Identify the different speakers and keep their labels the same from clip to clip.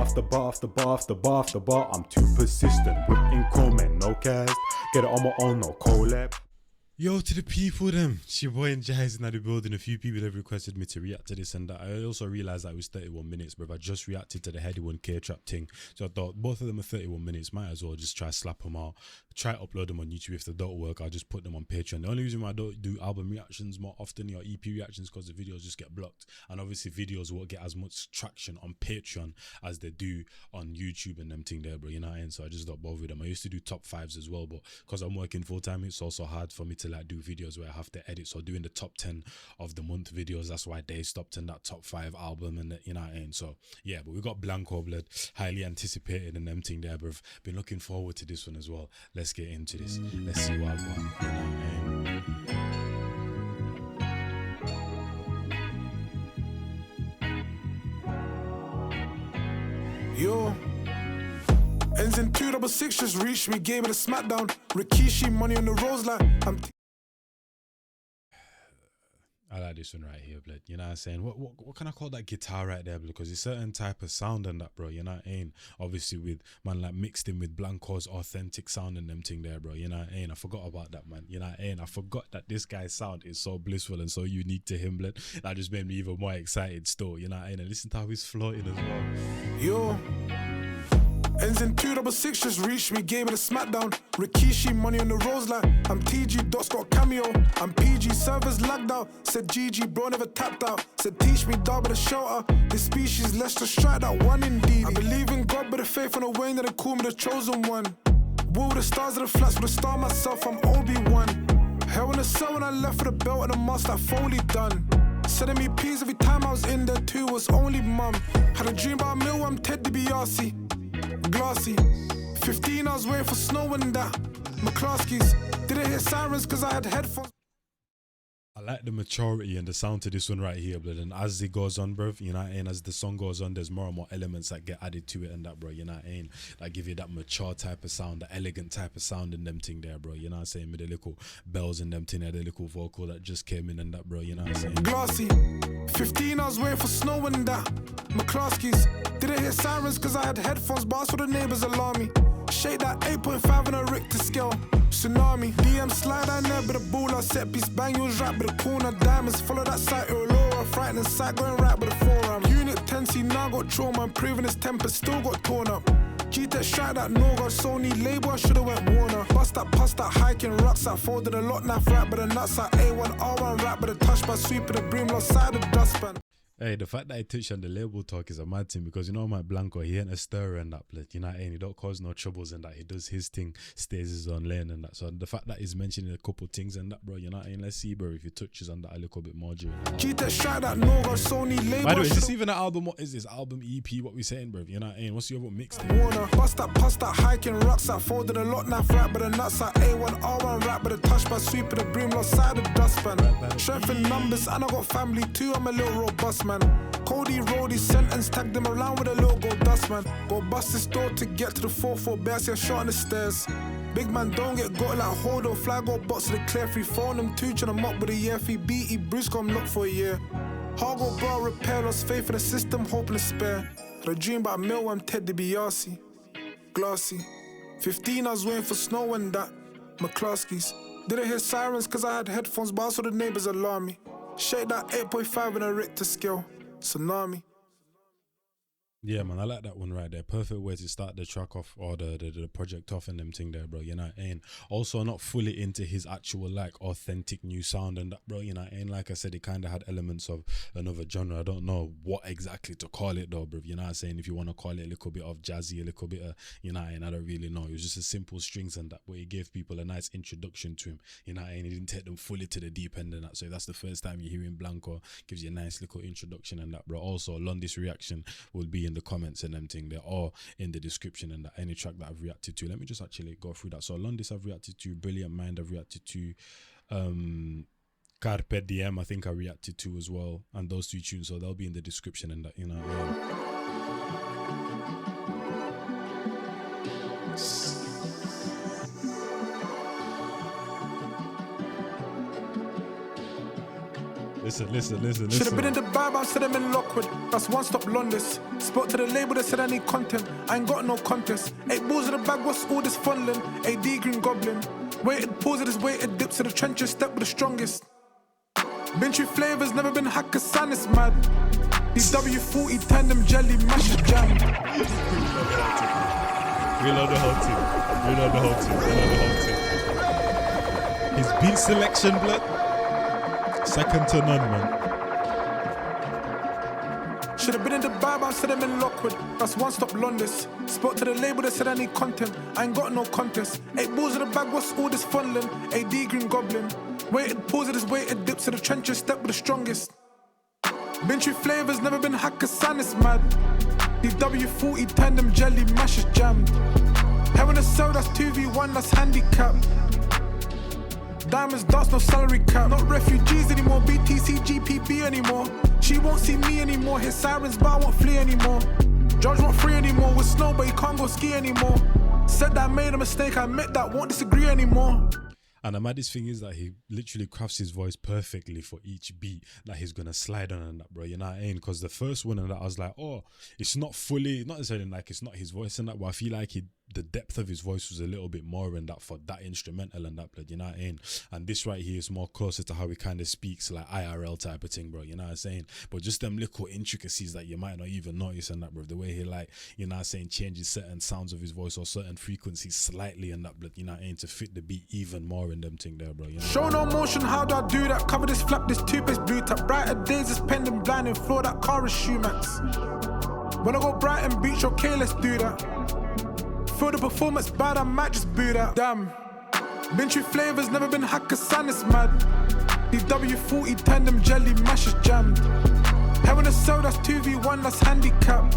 Speaker 1: after bar after bar after bar after bar. I'm too persistent, whipping chrome and no cast. Get it on my own, no collab. Yo, to the people, them. It's your boy Njies in the building. A few people have requested me to react to this and that. I also realised that it was 31 minutes, bro. I just reacted to the Heady One K-Trap thing. So I thought both of them are 31 minutes. Might as well just try slap them out. Try upload them on YouTube. If they don't work, I'll just put them on Patreon. The only reason why I don't do album reactions more often or EP reactions because the videos just get blocked. And obviously videos won't get as much traction on Patreon as they do on YouTube and them thing there, bro. You know what I mean? So I just don't bother with them. I used to do top 5s as well, but because I'm working full time, it's also hard for me to like do videos where I have to edit. So doing the top 10 of the month videos, that's why they stopped in that top 5 album and you know what I mean? So yeah, but we got Blanco, blood, highly anticipated and them thing there, bro. Been looking forward to this one as well. Let's get into this. Let's see what I want. You know what
Speaker 2: I mean? Yo, ends in 266, just reached me, gave it a smackdown. Rikishi, money on the rose like
Speaker 1: I like this one right here, blood. You know what I'm saying? What can I call that guitar right there? Because it's a certain type of sound and that, bro. You know what I mean? Obviously with, man, like mixed in with Blanco's authentic sound and them thing there, bro. You know what I mean? I forgot about that, man. You know what I mean? I forgot that this guy's sound is so blissful and so unique to him, blood. That just made me even more excited still, you know what I mean? And listen to how he's floating as well.
Speaker 2: Yo, ends in 266, just reached me, gave it a smackdown. Rikishi, money on the rose like I'm TG, Dot's got cameo. I'm PG, servers lagged out. Said GG, bro never tapped out. Said teach me, dog with a shelter. This species, let's just strike that one indeed. I believe in God, but the faith on the way that they call me the chosen one. War with the stars of the flats, with a star myself, I'm Obi-Wan. Hell in the cell when I left for the belt and the mask that Foley done. Sending me peas every time I was in there too, was only mum. Had a dream about a meal, I'm Ted DiBiase. Glassy, 15 I was waiting for snow and that. McCloskey's, didn't hear sirens cause I had headphones.
Speaker 1: I like the maturity and the sound to this one right here, blood. And as it goes on, bro, you know what I mean? As the song goes on, there's more and more elements that get added to it and that, bro, you know what I mean? That give you that mature type of sound, the elegant type of sound in them thing there, bro. You know what I'm saying? With the little bells and them thing there, the little vocal that just came in and that, bro, you know what I'm saying?
Speaker 2: Glassy, 15 I was waiting for snow and that. McCloskey's, didn't hear sirens cause I had headphones, but I saw the neighbors alarm me. Shake that 8.5 on a Richter scale. Tsunami, DM slide, I never the ball. I set piece bang, you was right with the corner. Diamonds, follow that sight, Aurora. Frightening sight, going right with the forearm. Unit 10C, now got trauma. Improving his temper, still got torn up. G-Tech strike that no-go, Sony label, I should've went Warner. Bust that, hiking rucksack. Folded a lot, knife right, but the nuts at A1, R1 rap, but the touch by sweeping the broom, lost side of the dustpan.
Speaker 1: Hey, the fact that I touched on the label talk is a mad thing because you know my Blanco, he ain't a stirrer and that, blood. You know what I mean? He don't cause no troubles and that. He does his thing, stays his own lane and that. So the fact that he's mentioning a couple things and that, bro, you know what I mean? Let's see, bro, if he touches on that a little bit more during that.
Speaker 2: G-Tech strike that no-go, Sony label.
Speaker 1: By the way, is this even an album? What is this? Album, EP, what we saying, bro? You know what I mean? What's your other mixtape?
Speaker 2: Warner, bust that, hiking rucksack. Folded a lot, knife right, but the nuts at A1, R1 rap, but the touch by sweeping the broom, lost side of the dustpan. Strength in numbers, and I got family too, I'm a little robust man. Cody wrote his sentence, tagged him around with a little gold dust man. Go bust this door to get to the 4-4 bear, see a shot on the stairs. Big man don't get got like hold or flag or box to the clear free. Phone them two, tryna mop with a year fee. BE Bruce come look for a year. Hargo bro repair, lost faith in the system, hoping to spare. Had a dream about a meal, I'm Ted DiBiase. Glassy, 15 I was waiting for snow and that. McCloskey's, didn't hear sirens cause I had headphones, but I saw the neighbors alarm me. Shake that 8.5 in a Richter scale. Tsunami.
Speaker 1: Yeah, man, I like that one right there. Perfect way to start the track off or the project off and them thing there, bro. You know what I mean? Also not fully into his actual like authentic new sound and that, bro. You know what I mean? Like I said, it kind of had elements of another genre. I don't know what exactly to call it though, bro. You know what I'm saying? If you want to call it a little bit of jazzy, a little bit of, you know what I mean? I don't really know. It was just a simple strings and that, but he gave people a nice introduction to him. You know what I mean? He didn't take them fully to the deep end and that. So if that's the first time you're hearing Blanco, gives you a nice little introduction and that, bro. Also, Londis reaction will be in the comments and them thing there, or in the description and that, any track that I've reacted to. Let me just actually go through that. So Londis I've reacted to, Brilliant Mind I've reacted to, Carpe Diem I think I reacted to as well, and those two tunes, so they'll be in the description and that, you know.
Speaker 2: Should've been in Dubai, but I said I'm in Lockwood. That's one stop Londis. Spoke to the label, they said I need content. I ain't got no contest. 8 balls in the bag, what's all this funneling? AD Green Goblin. Waited, pause it, is weighted, dips to the trenches, step with the strongest. Been through flavors, never been Hakkasan, it's mad. DW40 tandem jelly, mash is jammed.
Speaker 1: Reload the whole team. His beat selection, blood. Second to none, man.
Speaker 2: Should've been in Dubai, but I said I'm in Lockwood. That's one stop Londis. Spoke to the label, they said I need content. I ain't got no contest. 8 balls in the bag, what's all this funneling? AD Green Goblin. Waited, pause it, is weighted, dips to the trenches, step with the strongest. Been through flavors, never been Hakkasan, it's mad. DW40 tandem jelly, mash is jammed. Having a cell, that's 2v1, that's handicap. Diamonds, dots, no salary cap. Not refugees anymore, BTC, GPB anymore. She won't see me anymore. His sirens, but I won't flee anymore. Judge won't free anymore. With snow, but he can't go ski anymore. Said that I made a mistake, I admit that, won't disagree anymore.
Speaker 1: And the maddest thing is that he literally crafts his voice perfectly for each beat that he's gonna slide on and that, bro. You know what I mean? Because the first one and that, I was like, oh, it's not fully, not necessarily like it's not his voice and that, but I feel like the depth of his voice was a little bit more in that for that instrumental and that, blood. You know what I mean? And this right here is more closer to how he kind of speaks, like IRL type of thing, bro. You know what I'm saying? But just them little intricacies that you might not even notice and that, bro. The way he, like, you know what I'm saying, changes certain sounds of his voice or certain frequencies slightly and that, blood. You know what I mean? To fit the beat even more in them thing there, bro. You know?
Speaker 2: Show no motion, how do I do that? Cover this flap, this toothpaste blue tap. Brighter days is pending, blinding, floor that car is shoe max. When I go Brighton Beach, okay, let's do that. Feel the performance bad, I might just boo that. Damn. Been through flavors, never been Hakkasan, it's mad. DW40 tandem jelly, mash is jammed. Having a cell, that's 2v1, that's handicap.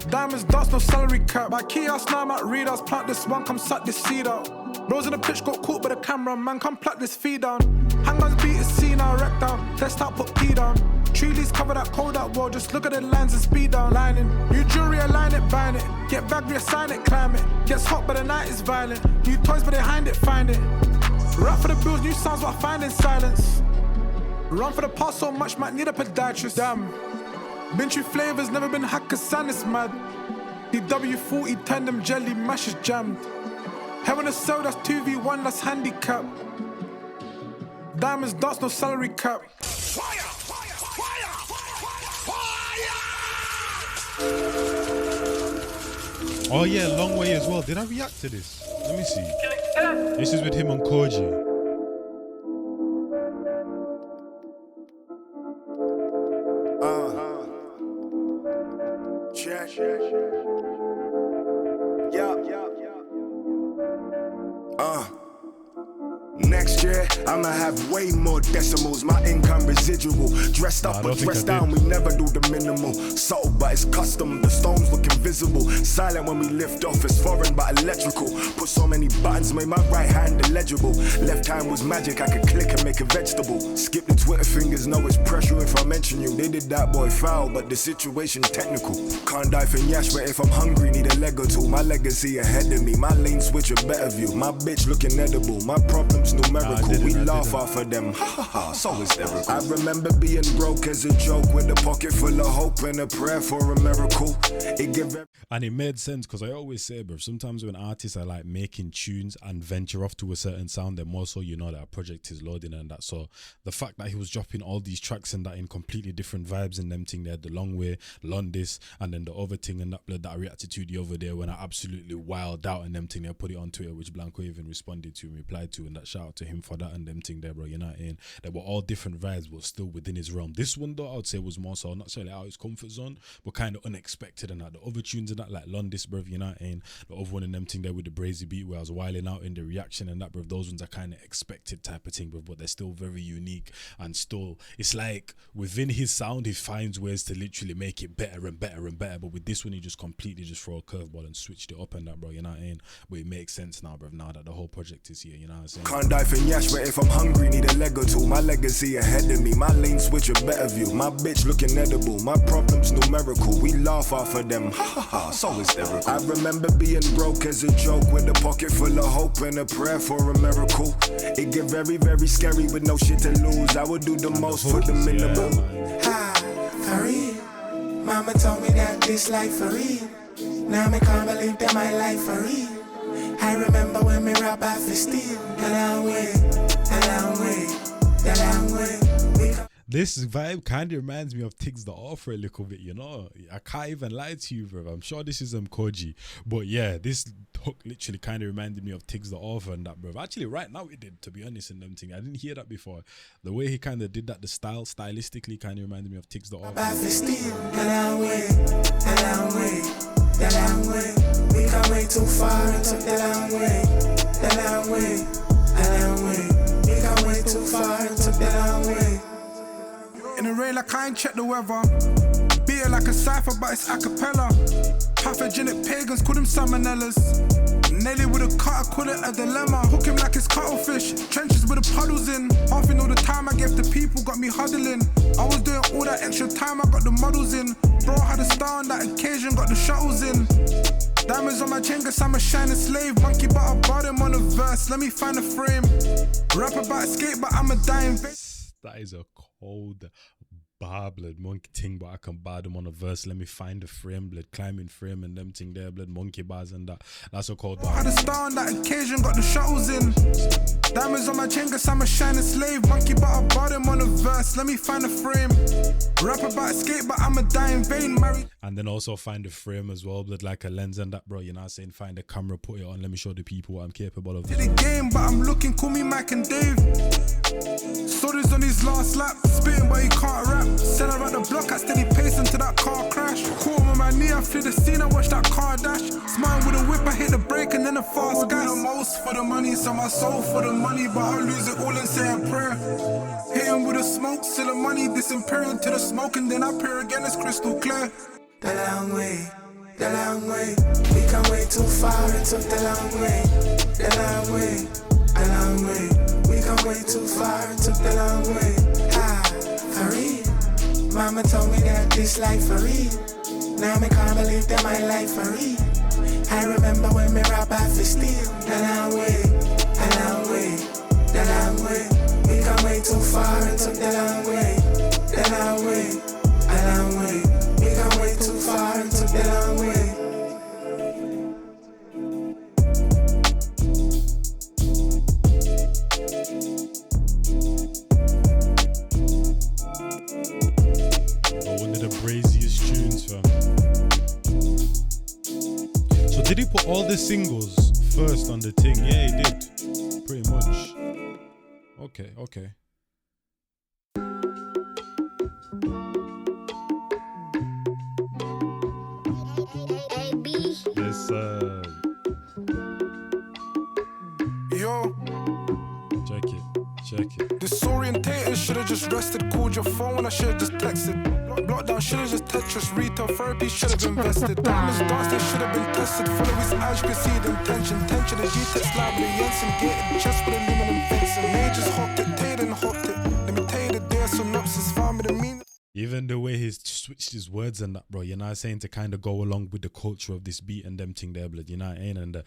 Speaker 2: Diamonds, dots, no salary cap. My kiosk now I'm at readouts. Plant this one, come suck this seed out. Rose in the pitch, got caught by the camera, man, come pluck this feed down. Hangman's beat is C now, wreck down. Test out, put P down. Tree leaves cover that cold out wall, just look at the lines and speed down. Lining, new jewelry, align it, bind it. Get back, reassign it, climb it. Gets hot, but the night is violent. New toys, but behind it, find it. Rap for the bills, new sounds, what I find in silence. Run for the past so much, might need a podiatrist. Damn. Been through flavors, never been Hakkasan, it's mad. DW40 tandem jelly, mash is jammed. Having a cell, that's 2v1, that's handicap. Diamonds, dots, no salary cap. Fire! Fire! Fire! Fire!
Speaker 1: Oh yeah, Long Way as well. Did I react to this? Let me see. This is with him and Kojey.
Speaker 3: Next year, I'ma have way more decimals, my income residual. Dressed up or dressed down, we never do the minimal. Subtle, but it's custom, the stones look invisible. Silent when we lift off, it's foreign but electrical. Put so many buttons, made my right hand illegible. Left hand was magic, I could click and make a vegetable. Skip the Twitter fingers, know it's pressure if I mention you. They did that boy foul, but the situation technical. Can't die for Yash, but if I'm hungry, need a leg or two. My legacy ahead of me, my lane switch a better view. My bitch looking edible, my problems numerical. We laugh off of them, ha ha ha, so hysterical. I remember being broke as a joke with a pocket full of hope and a prayer for a miracle.
Speaker 1: And it made sense because I always say, bro, sometimes when artists are like making tunes and venture off to a certain sound, then more so you know that a project is loading and that. So the fact that he was dropping all these tracks and that in completely different vibes and them thing there, the Long Way, Londis, and then the other thing and that blood that I reacted to the other day when I absolutely wilded out and them thing there, put it on Twitter, which Blanco even responded to and replied to, and that shout out to him for that and them thing there, bro. You know what I mean? They were all different vibes but still within his realm. This one though, I would say was more so not necessarily out of his comfort zone, but kind of unexpected and that. The other tunes and that like Londis, bro, you know what I mean? The other one and them thing there with the brazy beat where I was wilding out in the reaction and that, bro, those ones are kind of expected type of thing, bro, but they're still very unique and still, it's like within his sound he finds ways to literally make it better and better and better, but with this one he just completely just throw a curveball and switched it up and that, bro, you know what I mean? But it makes sense now, bro, now that the whole project is here, you know what I'm saying?
Speaker 3: Can't die for nothing yash, but if I'm hungry, need a leg or two. My legacy ahead of me, my lane switch a better view. My bitch looking edible, my problems numerical. We laugh off of them, ha ha ha, so hysterical. I remember being broke as a joke, with a pocket full of hope and a prayer for a miracle. It get very, very scary with no shit to lose. I would do the most for the minimum.
Speaker 4: Ha, for real. Mama told me that this life for real. Now me can't believe that my life for real. I remember when me rap off the steel. The long way, the long way, the long way.
Speaker 1: This vibe kind of reminds me of Tiggs the Author a little bit, you know. I can't even lie to you, bro. I'm sure this is Kojey, but yeah, this hook literally kind of reminded me of Tiggs the Author and that, bro. Actually, right now it did, to be honest, in them thing. I didn't hear that before. The way he kind of did that, the style, stylistically, kind of reminded me of Tiggs the Author.
Speaker 4: The long way, the long way, the long way. We come way too far and took the long way, the long way, the long way. We come way too far and took the long way.
Speaker 2: In the rain like I ain't check the weather. Beat it like a cipher, but it's a cappella. Pathogenic pagans, call them salmonellas. Nelly with a cutter, call it a dilemma. Hook him like it's cuttlefish, trenches with the puddles in. Half in all the time I gave the people, got me huddling. I was doing all that extra time, I got the models in. Bro had a star on that occasion, got the shuttles in. Diamonds on my chain, guess I'm a shining slave. Monkey, but I bought him on a verse, let me find a frame. Rap about escape, but I'm a dying
Speaker 1: That is a cold bar, blood, monkey ting, but I can bar them on a verse. Let me find the frame, blood, climbing frame and them ting there, blood, monkey bars and that. That's a cold bar.
Speaker 2: Had a star on that occasion, got the shuttles in. Diamonds on my chain, guess I'm a shining slave. Monkey, but I bought him on a verse. Let me find a frame. Rap about escape, but I'm a dying vein. Married.
Speaker 1: And then also find a frame as well, blood, like a lens and that, bro. You know what I'm saying? Find a camera, put it on. Let me show the people what I'm capable of.
Speaker 2: To the game, but I'm looking, call me Mike and Dave. Stories on his last lap, spitting but he can't rap. Said I ran the block, I steady pace into that car crash. Caught him on my knee, I flew the scene, I watched that car dash. Smiling with a whip, I hit the brake and then a fast gas. The most for the money, sell my soul for the money, but I'll lose it all and say a prayer. Hit him with the smoke, sell the money, disappearing to the smoke, and then I appear again, it's crystal clear.
Speaker 4: The long way, the long way. We come way too far and took the long way. The long way, the long way. We come way too far and took the long way. Ah, for real. Mama told me that this life for real. Now me can't believe that my life for real. I remember when me rap off the steel. The long way, the long way, the long way. We come way too far and took the long way. The long way, the long way. We come way too far and took the long way.
Speaker 1: One of the braziest tunes, fam. So did he put all the singles first on the thing? Yeah, he did. Pretty much. Okay. This
Speaker 2: Yo,
Speaker 1: check it.
Speaker 2: disorientated, should've just rested. Called your phone, I should've just texted. Lockdown, should've just Tetris. Retail therapy, should've invested. Diamonds dance, they should've been tested. Follow his eyes, you can see the intention. Tension, the G-Tex lab with a Jensen. Gated chest with aluminum fencing. They just hopped it, Tate and hopped it. Let me tell you the day synopsis, found me the meaning.
Speaker 1: Even the way he's switched his words and that, bro, you know what I'm saying, to kind of go along with the culture of this beat and them thing there, blood, you know what I mean? And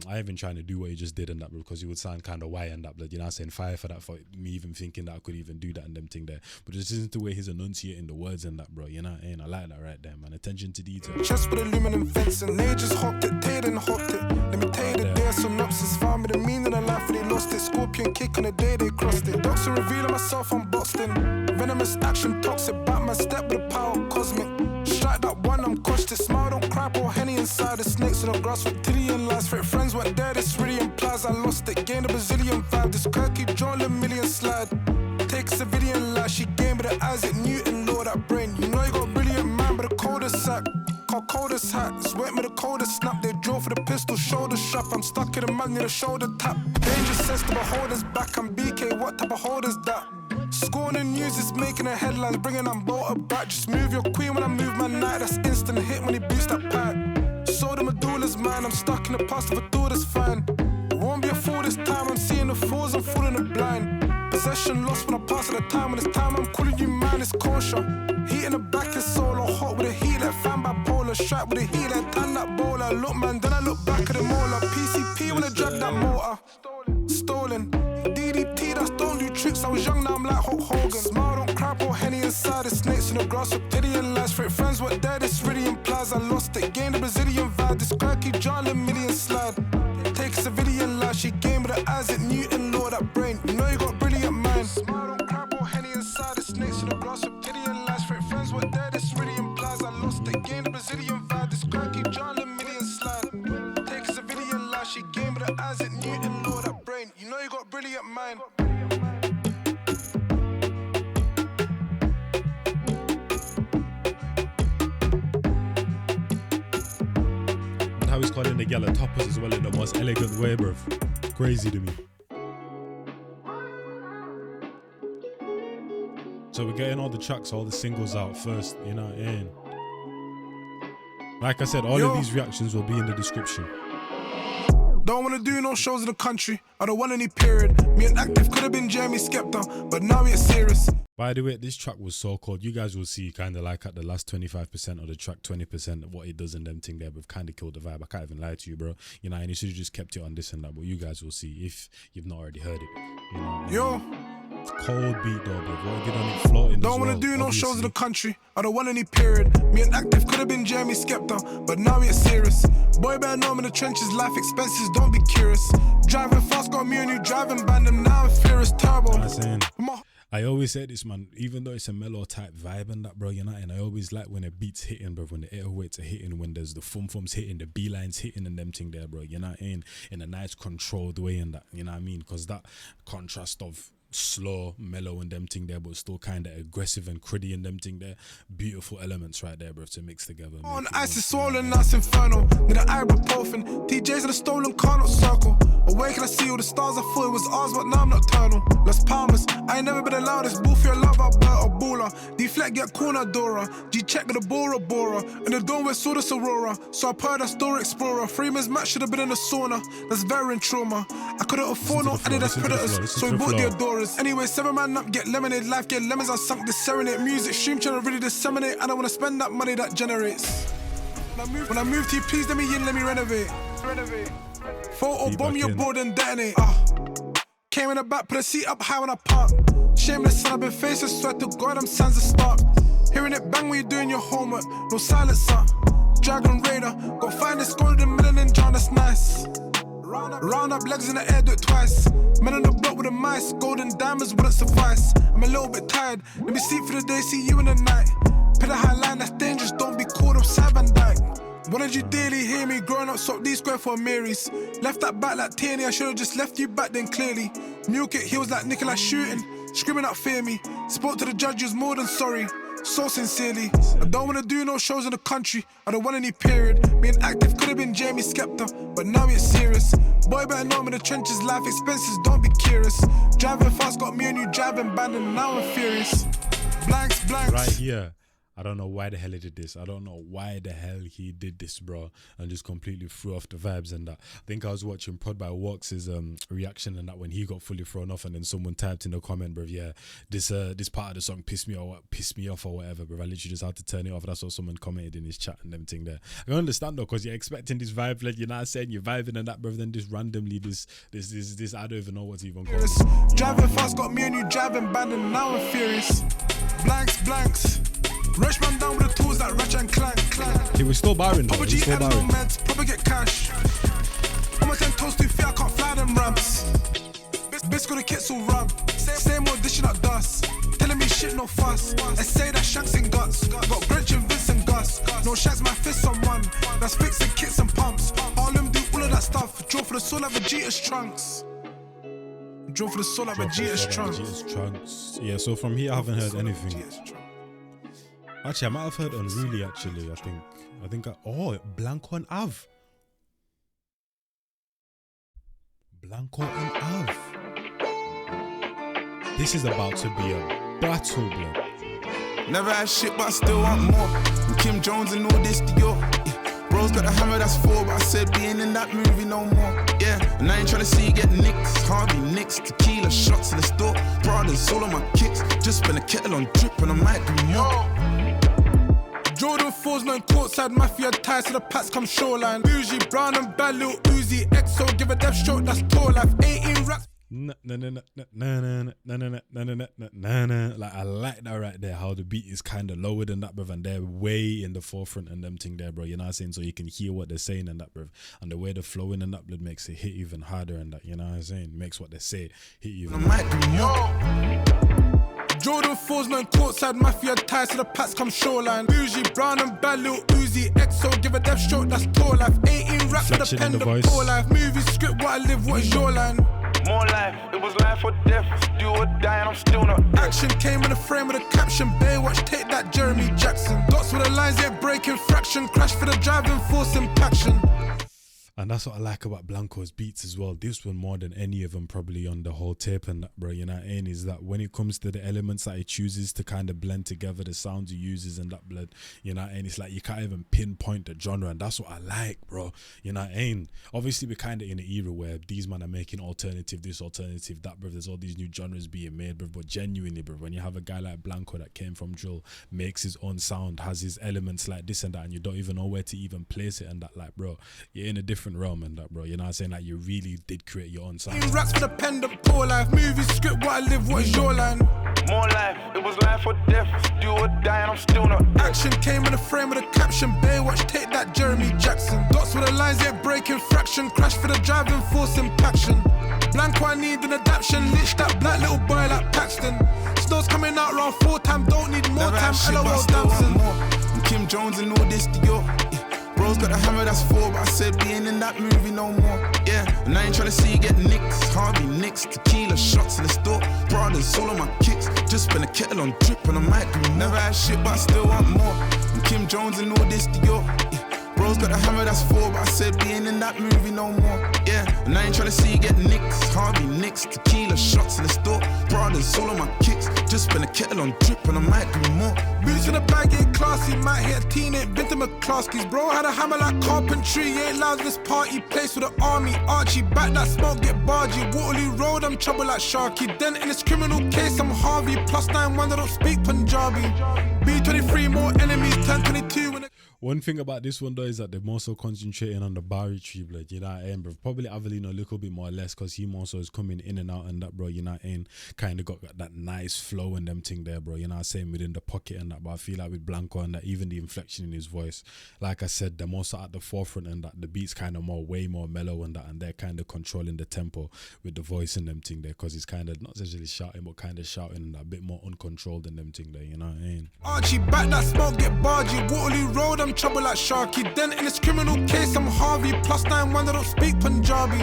Speaker 1: I even trying to do what he just did and that, bro, because he would sound kind of white and that, blood, you know what I'm saying? Fire for that, for me even thinking that I could even do that and them thing there. But this isn't the way he's enunciating the words and that, bro, you know what I mean? I like that right there, man. Attention to detail.
Speaker 2: Chest with aluminum fencing. They just hopped it, Tate and hopped it. Let me tell you the day synopsis, found me the meaning of life when they lost it. Scorpion kick on the day they crossed it. Doctor revealing myself, I'm Boston. Venomous action, toxic, Batman step with the power of cosmic. Strike that one, I'm cautious. Smile, don't cry, pour Henny inside the snakes in the grass with Tillian lies. Fake friends weren't there, this really implies I lost it. Gained a Brazilian vibe, this Kirky John the million slide. Take a civilian life, she game with the Isaac Newton, Lord that brain. You know you got a brilliant mind, but the coldest sack. Called coldest hat, sweat me the coldest snap. They draw for the pistol, shoulder strap. I'm stuck in the magnet, the shoulder tap. Danger sense to beholders back. I'm BK, what type of holder's that? Scorning news is making a headline, bringing on bolter back. Just move your queen when I move my knight. That's instant hit when he boosts that pack. So the medulla's mine. I'm stuck in the past of a door that's fine. Won't be a fool this time I'm seeing the fools, I'm fooling the blind. Possession lost when I pass at the time. When it's time, I'm calling you man, it's kosher. Heat in the back is solo, hot with a heat like fan bipolar. Strap with a heat like tan that bowler. Look man, then I look back at the molar. PCP when I drag that motor. Stolen. DDT, that's don't do tricks. I was young, now I'm like Hulk Hogan. Smile, don't cry, pour Henny inside. The snakes in the grass with pity and lies. Fake friends, what there, this really implies. I lost it, gained the Brazilian vibe. This girl keep drawing a million slide. Take a civilian life, she game with the eyes at Newton, Lord, that brain. You know you got brilliant mind. Smile, don't cry, pour Henny inside. The snakes in the grass with pity and lies. Fake friends, what there, this really implies. I lost it, gained the Brazilian vibe. This girl keep drawing a million slide. Take a civilian life, she game with the eyes at Newton, Lord, that brain. You know you got brilliant mind.
Speaker 1: How he's calling the gal at toppers as well in the most elegant way, bruv. Crazy to me. So we're getting all the tracks, all the singles out first, you know what I mean? Like I said, all of these reactions will be in the description.
Speaker 2: Don't wanna do no shows in the country. I don't want any period. Me and Active could have been Jeremy Skepta, but now we're serious.
Speaker 1: By the way, this track was so cold. You guys will see kind of like at the last 25% of the track, 20% of what it does and them thing there, but kind of killed the vibe. I can't even lie to you, bro. You know, and you should have just kept it on this and that, but you guys will see if you've not already heard it. You know,
Speaker 2: Yo.
Speaker 1: Cold beat though, bro. What I did on it floating.
Speaker 2: Don't wanna do no shows in the country. I don't want any period. Me and Active could have been Jeremy Skepta, but now we're serious. Boy, better know I'm in the trenches. Life expenses, don't be curious. Driving fast, got me a new driving band, and now I'm furious turbo.
Speaker 1: I always say this, man, even though it's a mellow type vibe and that, bro, you know, and I always like when a beat's hitting, bro, when the 808s are hitting, when there's the fum-fums hitting, the B-lines hitting and them thing there, bro, you know what I mean? In a nice controlled way and that, you know what I mean? Because that contrast of slow, mellow and them thing there, but still kind of aggressive and cruddy and them thing there. Beautiful elements right there, bro, to mix together.
Speaker 2: On ice is swollen, now it's inferno. Need an ibuprofen. TJ's in a stolen car, not circle. Awake and I see all the stars. I thought it was ours, but now I'm nocturnal. Las Palmas, I ain't never been the loudest. Boo for your love, Alberta, baller. Deflect, get corner, Dora. G-check with the Bora Bora. In the dome, we saw the Aurora. So I purred a Store Explorer. Freeman's match should have been in the sauna. That's veteran trauma. I couldn't afford no Adidas Predators, so we bought the Adoras. Anyway, 7 man up, get lemonade. Life, get lemons, I sunk this serenade. Music stream trying to really disseminate. I don't wanna spend that money that generates. When I move to you, please let me in, let me renovate. Photo bomb your board and detonate. Came in the back, put a seat up high when I park. Shameless son, I've been facing sweat to God, I'm sans a start. Hearing it bang when you're doing your homework, no silencer. Dragon Raider, go find this golden million John, that's nice. Round up legs in the air, do it twice. Men on the block with the mice, golden diamonds wouldn't suffice. I'm a little bit tired, let me sleep for the day, see you in the night. Put a high line, that's dangerous, don't be caught up, Side Van Dyke. Wanted you daily, hear me, growing up, swap D square for Mary's. Left that back like Tierney, I should've just left you back then clearly. Milk it, he was like Nicolas shooting, screaming out fear me. Spoke to the judge, he was more than sorry, so sincerely. I don't wanna do no shows in the country, I don't want any period. Being active could've been Jamie Skepta, but now it's serious. Boy better know I'm in the trenches, life expenses, don't be curious. Driving fast, got me a new driving band and now I'm furious. Blanks.
Speaker 1: Right here. I don't know why the hell he did this. I don't know why the hell he did this, bro. And just completely threw off the vibes and that. I think I was watching Prod by Walks' reaction and that when he got fully thrown off and then someone typed in the comment, bro, yeah, this part of the song pissed me off or whatever, bro. I literally just had to turn it off. That's what someone commented in his chat and everything there. I can understand though, because you're expecting this vibe, like you're not saying you're vibing and that, bro. Then just randomly this I don't even know what to even call it.
Speaker 2: Driving fast, got me a new driving band and now I'm furious. Blanks. Rush man down with the tools like Ratchet and Clank.
Speaker 1: He was still barring though. He was still barring.
Speaker 2: Meds, probably get cash. I'm a 10 toes too fit, I can't fly them ramps. Bitch got the kits all wrong. Same old dishing up dust. Telling me shit, no fuss. I say that shanks and guts. Got Grinch and Vince and Gus. No shanks, my fists on one. That's fixing kits and pumps. All them do all of that stuff. Draw for the soul of Vegeta's trunks. Draw for the soul of Vegeta's trunks.
Speaker 1: Yeah, so from here I haven't heard anything. Actually, I might have heard Unruly, actually, I think Blanco and Av. Blanco and Av. This is about to be a battle, blood.
Speaker 5: Never had shit, but I still want more. And Kim Jones and all this Dior. Bro
Speaker 4: Bro's got a hammer that's 4, but I said we ain't in that movie no more. Yeah, and I ain't tryna see you get nicked. Harvey nicks, tequila shots in the store. Prada's all on my kicks. Just spin a kettle on drip and I might do more.
Speaker 2: Jordan 4's known courtside mafia ties to the pats come shoreline. Bougie, brown and bad little Uzi. EXO, give a death stroke, that's tour life. 18 racks.
Speaker 1: Like I like that right there, how the beat is kind of lower than that, bruv, and they're way in the forefront and them thing there, bro. You know what I'm saying? So you can hear what they're saying and that, bruv, and the way they're flowing and that blood makes it hit even harder and that, you know what I'm saying? Makes what they say hit even harder.
Speaker 2: Jordan 4's known courtside mafia ties to the pats come shoreline. Bougie, brown and bad little Uzi. EXO, give a death stroke, that's tour life. 18 raps for the pen, the poor life. Movie script, what I live, what is your line?
Speaker 5: More life, it was life or death. Do or die, and I'm still not.
Speaker 2: Action came in the frame with a caption. Baywatch, take that, Jeremy Jackson. Dots with the lines, yet breaking fraction. Crash for the driving force impaction.
Speaker 1: And that's what I like about Blanco's beats as well. This one more than any of them probably on the whole tape and that, bro, you know what I mean? Is that when it comes to the elements that he chooses to kind of blend together, the sounds he uses and that blood, you know what I mean? It's like you can't even pinpoint the genre, and that's what I like, bro. You know what I mean? Obviously we're kind of in an era where these men are making alternative this, alternative that, bro. There's all these new genres being made, bro. But genuinely, bro, when you have a guy like Blanco that came from drill, makes his own sound, has his elements like this and that, and you don't even know where to even place it and that, like, bro, you're in a different realm and that, bro. You know what I'm saying? Like, you really did create your own sound.
Speaker 2: Rats for the pen, the poor life. Movie script, what I live, what is your line?
Speaker 5: More life, it was life or death. Do or die, and I'm still not.
Speaker 2: Action came in the frame with a caption. Baywatch, take that, Jeremy Jackson. Dots with the lines, yet breaking fraction. Crash for the driving force impaction. Blanco, I need an adaptation. Lich that black little boy like Paxton. Snow's coming out round 4 time, don't need more
Speaker 4: Never
Speaker 2: time.
Speaker 4: shit, but I
Speaker 2: LOL
Speaker 4: still want
Speaker 2: dancing.
Speaker 4: more. I'm Kim Jones and all this Dior. Bro's got a hammer that's 4, but I said we ain't in that movie no more. Yeah, and I ain't tryna see you get nicked. Harvey nicks, tequila shots in the store. Prada's all on my kicks. Just spin a kettle on drip and I might do more. Never had shit, but I still want more. I'm Kim Jones and all this Dior. Bro's got a hammer that's 4, but I said we ain't in that movie no more. Yeah, and I ain't tryna see you get nicked. Harvey nicks, tequila shots in the store. Prada's all on my kicks. Just spin a kettle on drip and I might do more.
Speaker 2: Boots in the bag, ain't classy. Might hit a teen, ain't been to McCloskey's. Bro had a hammer like carpentry. Ain't loud in this party place with the army. Archie, back that smoke, get bargy. Waterloo Road, I'm trouble like Sharky. Then in this criminal case, I'm Harvey. +9 1, I don't speak Punjabi. B23, more enemies, turn 22 when
Speaker 1: One thing about this one though is that they're more so concentrating on the Barry tree, blood, you know what I mean, bro? Probably Avelino a little bit more or less because he more so is coming in and out and that, bro, you know what I mean? Kind of got that nice flow and them thing there, bro, you know what I'm saying, within the pocket and that. But I feel like with Blanco and that, even the inflection in his voice, like I said, they're more so at the forefront and that the beat's kind of way more mellow and that, and they're kind of controlling the tempo with the voice and them thing there, because he's kind of not necessarily shouting but kind of shouting and that, a bit more uncontrolled and them thing there, you know what I mean?
Speaker 2: Archie, back that smoke, get bargy. Waterloo Road, I'm trouble like Sharky. Then in this criminal case, I'm Harvey. +9 1, I don't speak Punjabi.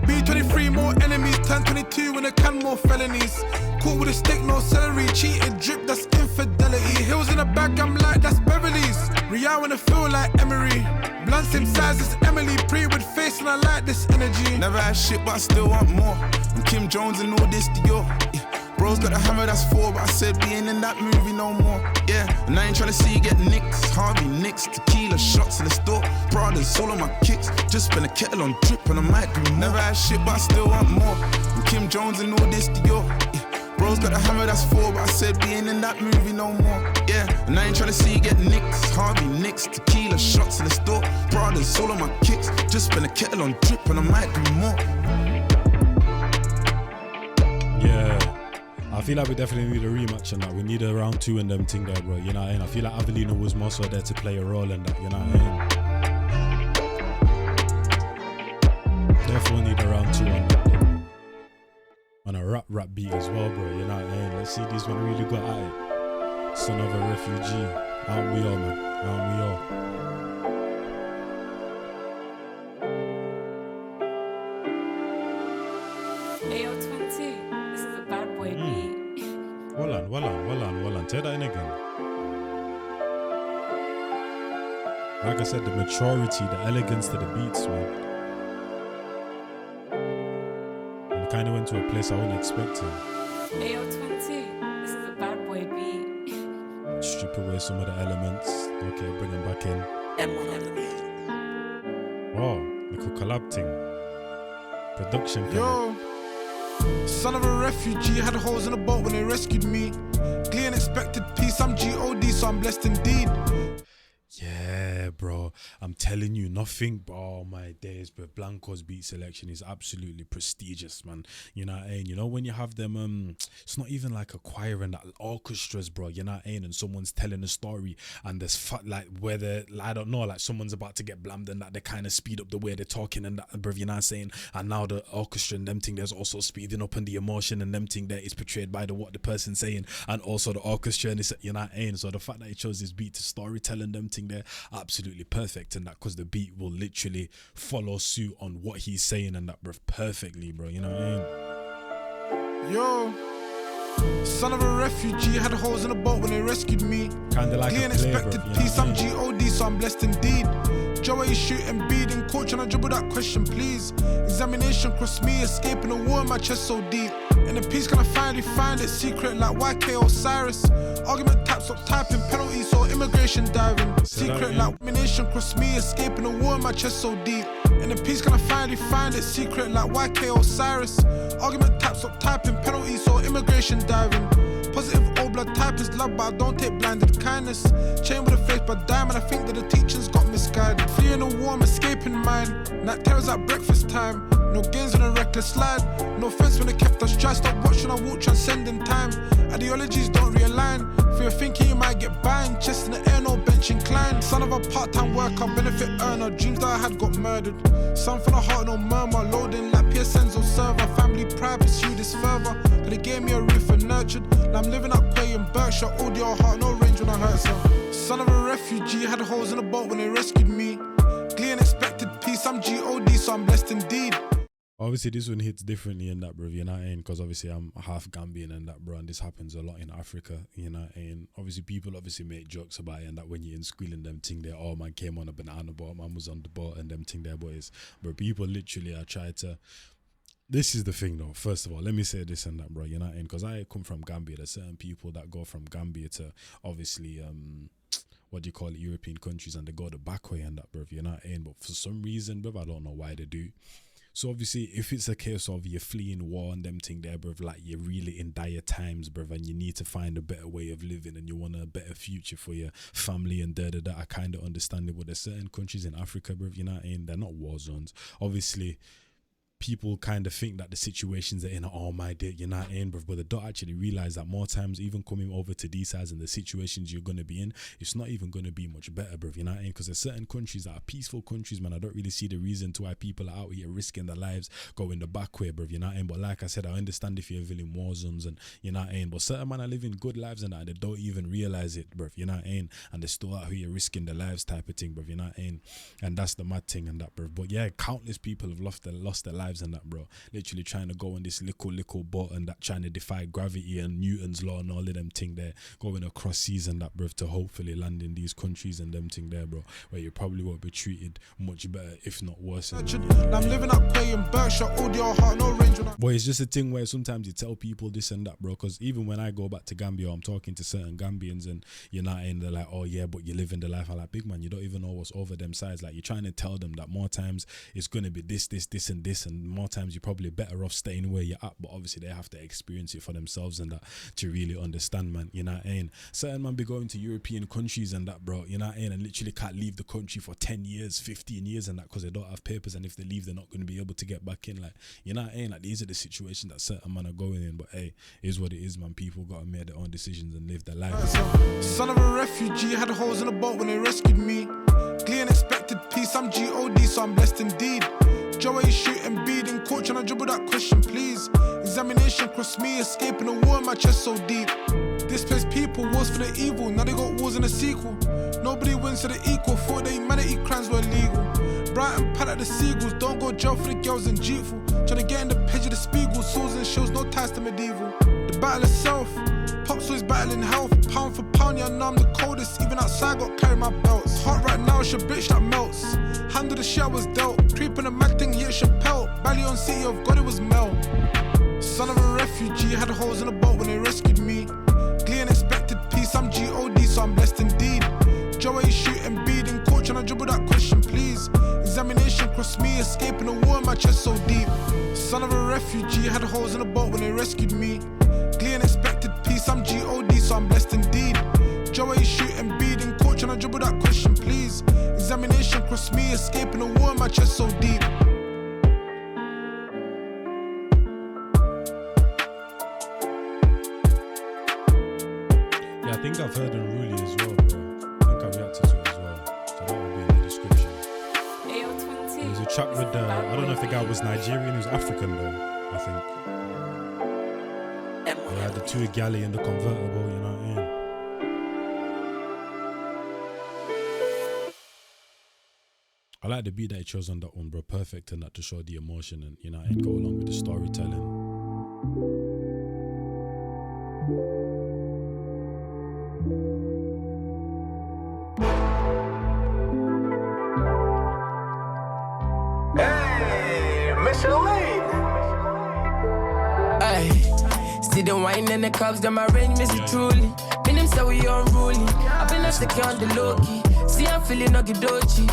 Speaker 2: B23, more enemies. Turn 22 when I can more felonies. Caught with a stick, no celery. Cheated, drip, that's infidelity. Hills in a bag, I'm like, that's Beverly's. Rial when I feel like Emery. Blunt same size as Emily. Pre with face and I like this energy.
Speaker 4: Never had shit, but I still want more. I'm Kim Jones and all this Dior. Bro's got a hammer that's 4, but I said we ain't in that movie no more. Yeah, and I ain't tryna see you get nicked. Harvey nicks, tequila shots in the store. Prada's all on my kicks. Just spin a kettle on drip and I might do more. Never had shit, but I still want more. I'm Kim Jones and all this Dior. Bro's got a hammer that's 4, but I said we ain't in that movie no more. Yeah, and I ain't tryna see you get nicked. Harvey nicks, tequila shots in the store. Prada's all on my kicks. Just spin a kettle on drip and I might do more.
Speaker 1: Yeah, I feel like we definitely need a rematch and that. We need a round 2 and them thing there, bro. You know what I mean? I feel like Avelino was more so there to play a role in that. You know what I mean? Definitely need a round 2 on that. On a rap beat as well, bro. You know what I mean? Let's see this one really got at it. Son of a refugee. Aren't we all, man? Aren't we all?
Speaker 6: Ayo 22, this is a bad boy beat.
Speaker 1: Well on. Take that in again. Like I said, the maturity, the elegance to the beats, man. And kind of went to a place I wasn't expecting.
Speaker 6: Ayo 22, this is a bad boy beat.
Speaker 1: Strip away some of the elements. Okay, bring them back in. Oh, little collab thing. Production collab.
Speaker 2: Yo, son of a refugee, had holes in the boat when they rescued me. Glee and expected peace, I'm G.O.D, so I'm blessed indeed.
Speaker 1: Yeah, bro. I'm telling you, nothing. Oh my days, but Blanco's beat selection is absolutely prestigious, man. You know what I mean? You know when you have them, it's not even like a choir and that orchestras, bro. You know what I mean? And someone's telling a story, and there's like whether I don't know, like someone's about to get blammed, and that they kind of speed up the way they're talking and that, bro. You know what I'm saying? And now the orchestra and them thing, there's also speeding up, and the emotion and them thing there is portrayed by what the person's saying, and also the orchestra, and it's, you know what I mean? So the fact that he chose this beat to storytelling them thing there, absolutely perfect, and that because the beat will literally follow suit on what he's saying and that, bro, perfectly, bro. You know what I mean?
Speaker 2: Yo, son of a refugee, had holes in the boat when they rescued me.
Speaker 1: Kinda like
Speaker 2: Glee
Speaker 1: a
Speaker 2: and
Speaker 1: play,
Speaker 2: expected
Speaker 1: bro,
Speaker 2: peace, I'm G.O.D, so I'm blessed indeed. Joey shooting, beading, coach, and I dribble that question, please. Examination cross me, escaping the war in my chest so deep. In the peace, can I finally find it? Secret like YK Osiris. Argument taps, stop typing, penalty, so immigration diving. Secret like domination cross me, escaping the war in my chest so deep. In the peace, can I finally find it? Secret like YK Osiris. Argument taps, stop typing, penalty, so immigration diving. Positive old blood type is love, but I don't take blinded kindness. Chain with a face but diamond, I think that the teachings got misguided. Fleeing the war, I'm escaping mine. Night terrors at breakfast time. No gains on a reckless slide. No fence when they kept us dry. Stop watching, I walk transcending time. Ideologies don't realign. For your thinking you might get bind. Chest in the air, no bench inclined. Son of a part-time worker, benefit earner. Dreams that I had got murdered. Son from the heart, no murmur. Loading like PSN's or server. Family pride, pursue this further. But they gave me a roof and nurtured. Now I'm living up Quay in Berkshire. Audio heart, no range when I hurt some. Son of a refugee, had holes in the boat when they rescued me. Glee and expected peace, I'm G.O.D, so I'm blessed indeed.
Speaker 1: Obviously, this one hits differently in that, bro. You know what I mean? Because obviously, I'm half Gambian and that, bro. And this happens a lot in Africa. You know what I mean? Obviously, people obviously make jokes about it, and that when you're in squealing them thing there, oh man came on a banana boat, man was on the boat, and them thing there, boys. But people literally are trying to. This is the thing, though. First of all, let me say this and that, bro. You know what I mean? Because I come from Gambia. There's certain people that go from Gambia to obviously what do you call it, European countries, and they go the back way and that, bro. You know what I mean? But for some reason, bro, I don't know why they do. So obviously, if it's a case of you're fleeing war and them thing there, bruv, like you're really in dire times, bruv, and you need to find a better way of living and you want a better future for your family and da-da-da, I kind of understand it. But there's certain countries in Africa, bruv, you know what I mean? They're not war zones. Obviously, people kind of think that the situations are in, oh my day, you're not in, bruv, but they don't actually realize that more times, even coming over to these sides and the situations you're going to be in, it's not even going to be much better, bruv, you know what I mean? Because there's certain countries that are peaceful countries, man. I don't really see the reason to why people are out here risking their lives going the back way, bruv, you know what I mean? But like I said, I understand if you're living in war zones and, you know what I mean? But certain man are living good lives and that, and they don't even realize it, bruv, you know what I mean? And they're still out here risking their lives type of thing, bruv, you know what I mean? And that's the mad thing and that, bruv. But yeah, countless people have lost their lives and that, bro. Literally trying to go on this little boat and that, trying to defy gravity and Newton's law and all of them thing there, going across seas and that, bro, to hopefully land in these countries and them thing there, bro, where you probably won't be treated much better, if not worse.
Speaker 2: I'm living up Quay in Berkshire, audio heart, no range.
Speaker 1: Boy, it's just a thing where sometimes you tell people this and that, bro, because even when I go back to Gambia, I'm talking to certain Gambians and you're not in, they're like, oh yeah, but you're living the life. I'm like, big man, you don't even know what's over them sides. Like, you're trying to tell them that more times it's going to be this and this, and more times you're probably better off staying where you're at, but obviously they have to experience it for themselves and that to really understand, man, you know what I mean? Certain man be going to European countries and that, bro, you know what I mean, and literally can't leave the country for 10 years, 15 years and that, because they don't have papers, and if they leave, they're not going to be able to get back in, like, you know what I mean? Like, these are the situations that certain man are going in, but hey, it is what it is, man. People got to make their own decisions and live their lives.
Speaker 2: Son of a refugee, had holes in the boat when they rescued me. Glee and expected peace, I'm G.O.D, so I'm blessed indeed. Joey shooting, beading, coach, and I dribble that question, please. Examination cross me, escaping the war in my chest so deep. Displaced people, wars for the evil, now they got wars in a sequel. Nobody wins to the equal, thought the humanity crimes were illegal. Bright and pad like the seagulls, don't go jail for the girls in Jeepful. Tryna get in the page of the Spiegel, swords and shows, no ties to medieval. The battle itself, Pops was battling health, pound for pound, yeah, I know I'm the coldest. Even outside, got carry my belts. Hot right now, it's your bitch that melts. Handle the shit I was dealt. Creeping a mad thing, here Chappelle. Belly on City of God, it was Mel. Son of a refugee, had holes in the boat when they rescued me. Glee and expected peace, I'm G.O.D, so I'm blessed indeed. Joey shooting, beading, coach, and I dribble that question, please. Examination crossed me, escaping the war in my chest so deep. Son of a refugee, had holes in the boat when they rescued me. Glee unexpected peace, I'm G.O.D, so I'm blessed indeed. Joey shooting, beating, coach, and I dribble that question, please. Examination crossed me, escaping the war in my chest so deep.
Speaker 1: Yeah, I think I've heard Unruly as well, bro. I think I reacted to it as well. So that will be in the description. There's a track with I don't know if the guy was Nigerian, he was African though, I think. They had the two galley and the convertible, you know what I mean? I like the beat that he chose on that one, bro. Perfect and that to show the emotion and, you know, and go along with the storytelling.
Speaker 4: Hey, Michelin. Hey, see the wine and the cups, them arrange me truly. Me them say we unruly. I've been a secure on the low key. See I'm feeling okidochi.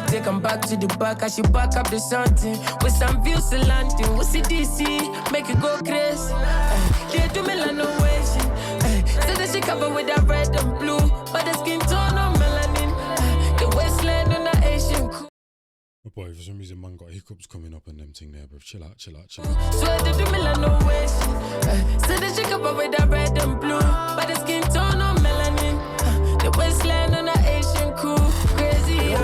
Speaker 4: Take 'em back to the back, I should back up the something. With some views to London, with CDC, make it go crazy. They do me like no way. Say that she cover with that red and blue, but the skin tone on melanin. The waistline on the Asian cool.
Speaker 1: Oh boy, for some reason man got hiccups coming up and them thing there, bro. Chill out, chill out, chill out.
Speaker 4: Swear they do me like no way. Say that she cover with that red and blue, but the skin tone on melanin. The waistline on the Asian cool, crazy.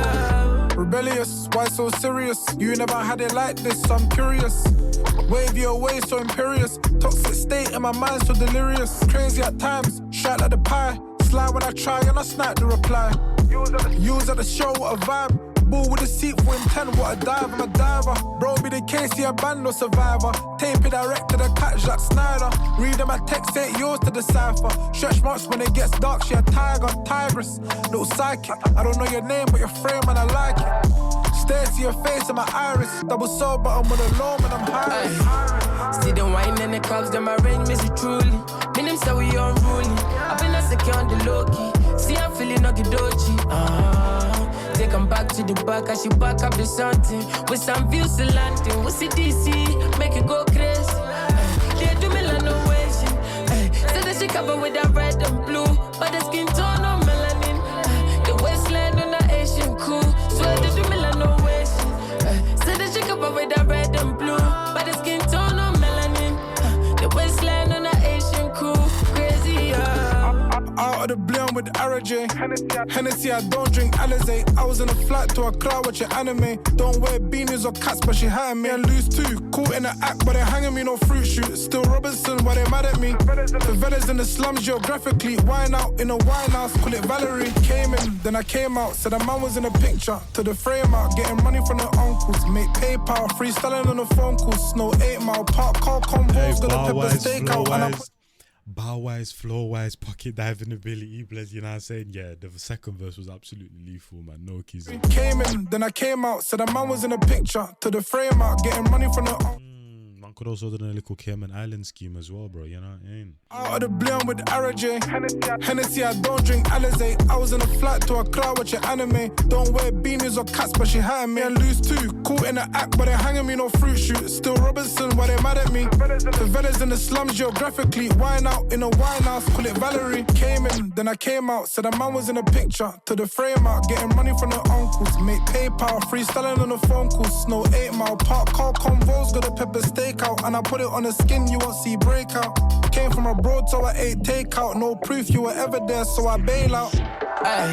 Speaker 2: Rebellious, why so serious? You never had it like this, I'm curious. Wave your way so imperious. Toxic state in my mind so delirious. Crazy at times, straight like the pie. Sly when I try and I snipe the reply. Use at the show, what a vibe. Bull with a seat for intent, what a dive, I'm a diver. Bro be the case, he a band no survivor. Tape it direct to the cat, Jack Snyder. Read my text, ain't yours to decipher. Stretch marks when it gets dark, she a tiger, tigress. Little psychic, I don't know your name, but your frame and I like it. Stare to your face and my iris. Double soul, but I'm with a low and I'm high.
Speaker 4: See the wine and the cups, them arrange me truly. Me them say we unruly. I've been a secure on the low key. See I'm feeling okidochi. Take 'em back to the back, I should back up the something. With some views to London, with CDC, make it go crazy. They do me like no way. Say that she cover with that red and blue, but the skin tone on melanin. The waistline on the Asian cool. Swear they do me like no way. Say that she cover with that red and blue, but the skin tone on melanin. The waistline on the Asian cool, crazy.
Speaker 2: Out of the blue with AratheJay. Hennessy, I don't drink Alizé. I was in a flight to a crowd watching anime. Don't wear beanies or cats, but she hanging me. I lose too. Caught in the act, but they hanging me no fruit shoot. Still Robinson, why they mad at me? The fellas in the slums geographically. Wine out in a wine house, call it Valerie. Came in, then I came out. Said the man was in the picture. To the frame out, getting money from the uncles. Make PayPal, freestyling on the phone calls. Snow 8 Mile, park car combos, got a pepper steak out. And I
Speaker 1: bar-wise, floor-wise, pocket diving ability, bless, you know what I'm saying? Yeah, the second verse was absolutely lethal, man. No keys.
Speaker 2: Came in, then I came out. Said the man was in the picture. To the frame out, getting money from the
Speaker 1: Man could also do a little Cayman Island scheme as well, bro, you know what I mean?
Speaker 2: Out of the blue with AratheJay. Hennessy, I don't drink Alizé. I was in a flight to a crowd watching anime. Don't wear beanies or cats, but she hanging me. I lose too. Caught in the act, but they hanging me no fruit shoot. Still Robinson, why they mad at me? The fellas in the slums geographically. Wine out in a wine house, call it Valerie. Came in, then I came out. Said the man was in the picture. To the frame out, getting money from the uncles. Make PayPal, freestyling on the phone calls. Snow 8 Mile, park car convos, got a pepper steak out. And I put it on the skin, you won't see breakout. Came from abroad, so I ate takeout. No proof you were ever there, so I bail out.
Speaker 4: Ay,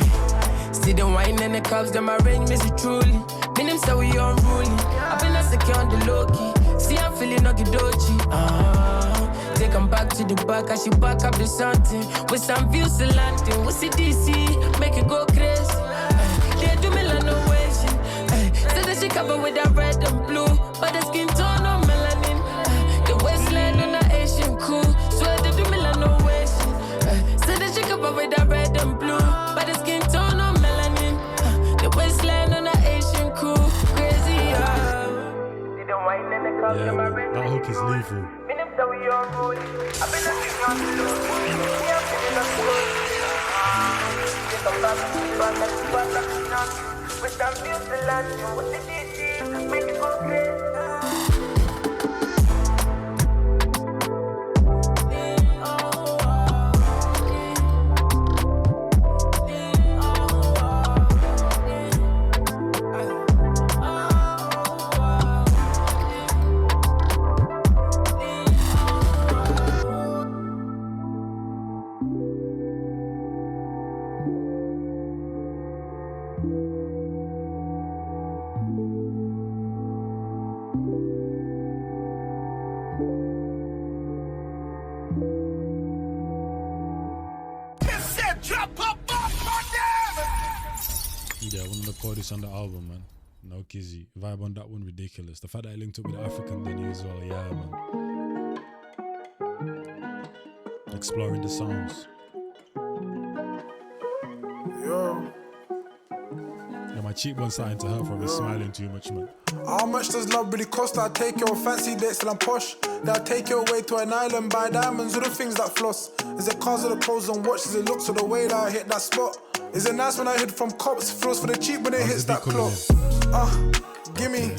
Speaker 4: see the wine and the cups, them arrange me truly. Me them say we unruly. I've been a secure on the low key. See I'm feeling okidochi. Take 'em back to the back, I should back up the something. With some views to London, with CDC, make it go crazy. They do me like no way. Say that she cover with that red and blue, but the skin tone on melanin. The waistline on the Asian cool. Swear they do me like no way. Say that she cover with that red and blue, but the skin tone on melanin. The waistline on the Asian cool, crazy.
Speaker 1: Yeah, that hook is lethal.
Speaker 4: Pick up back, back, back, back, back. With them views to land, with the DT, make it go crazy.
Speaker 1: Yeah, one of the coldest on the album, man. No kizzy. Vibe on that one, ridiculous. The fact that I linked up with the African Denny as well, yeah, man. Exploring the sounds.
Speaker 2: Yo.
Speaker 1: Yeah, my cheekbone's starting to hurt from me smiling too much, man.
Speaker 2: How much does love really cost? I take you on fancy dates till I'm posh. Then I take you away to an island, buy diamonds, all the things that floss. Is it cars or the clothes and watches? It looks or the way that I hit that spot? Is it nice when I hid from cops? Feels for the cheap when it hits that clock. Gimme,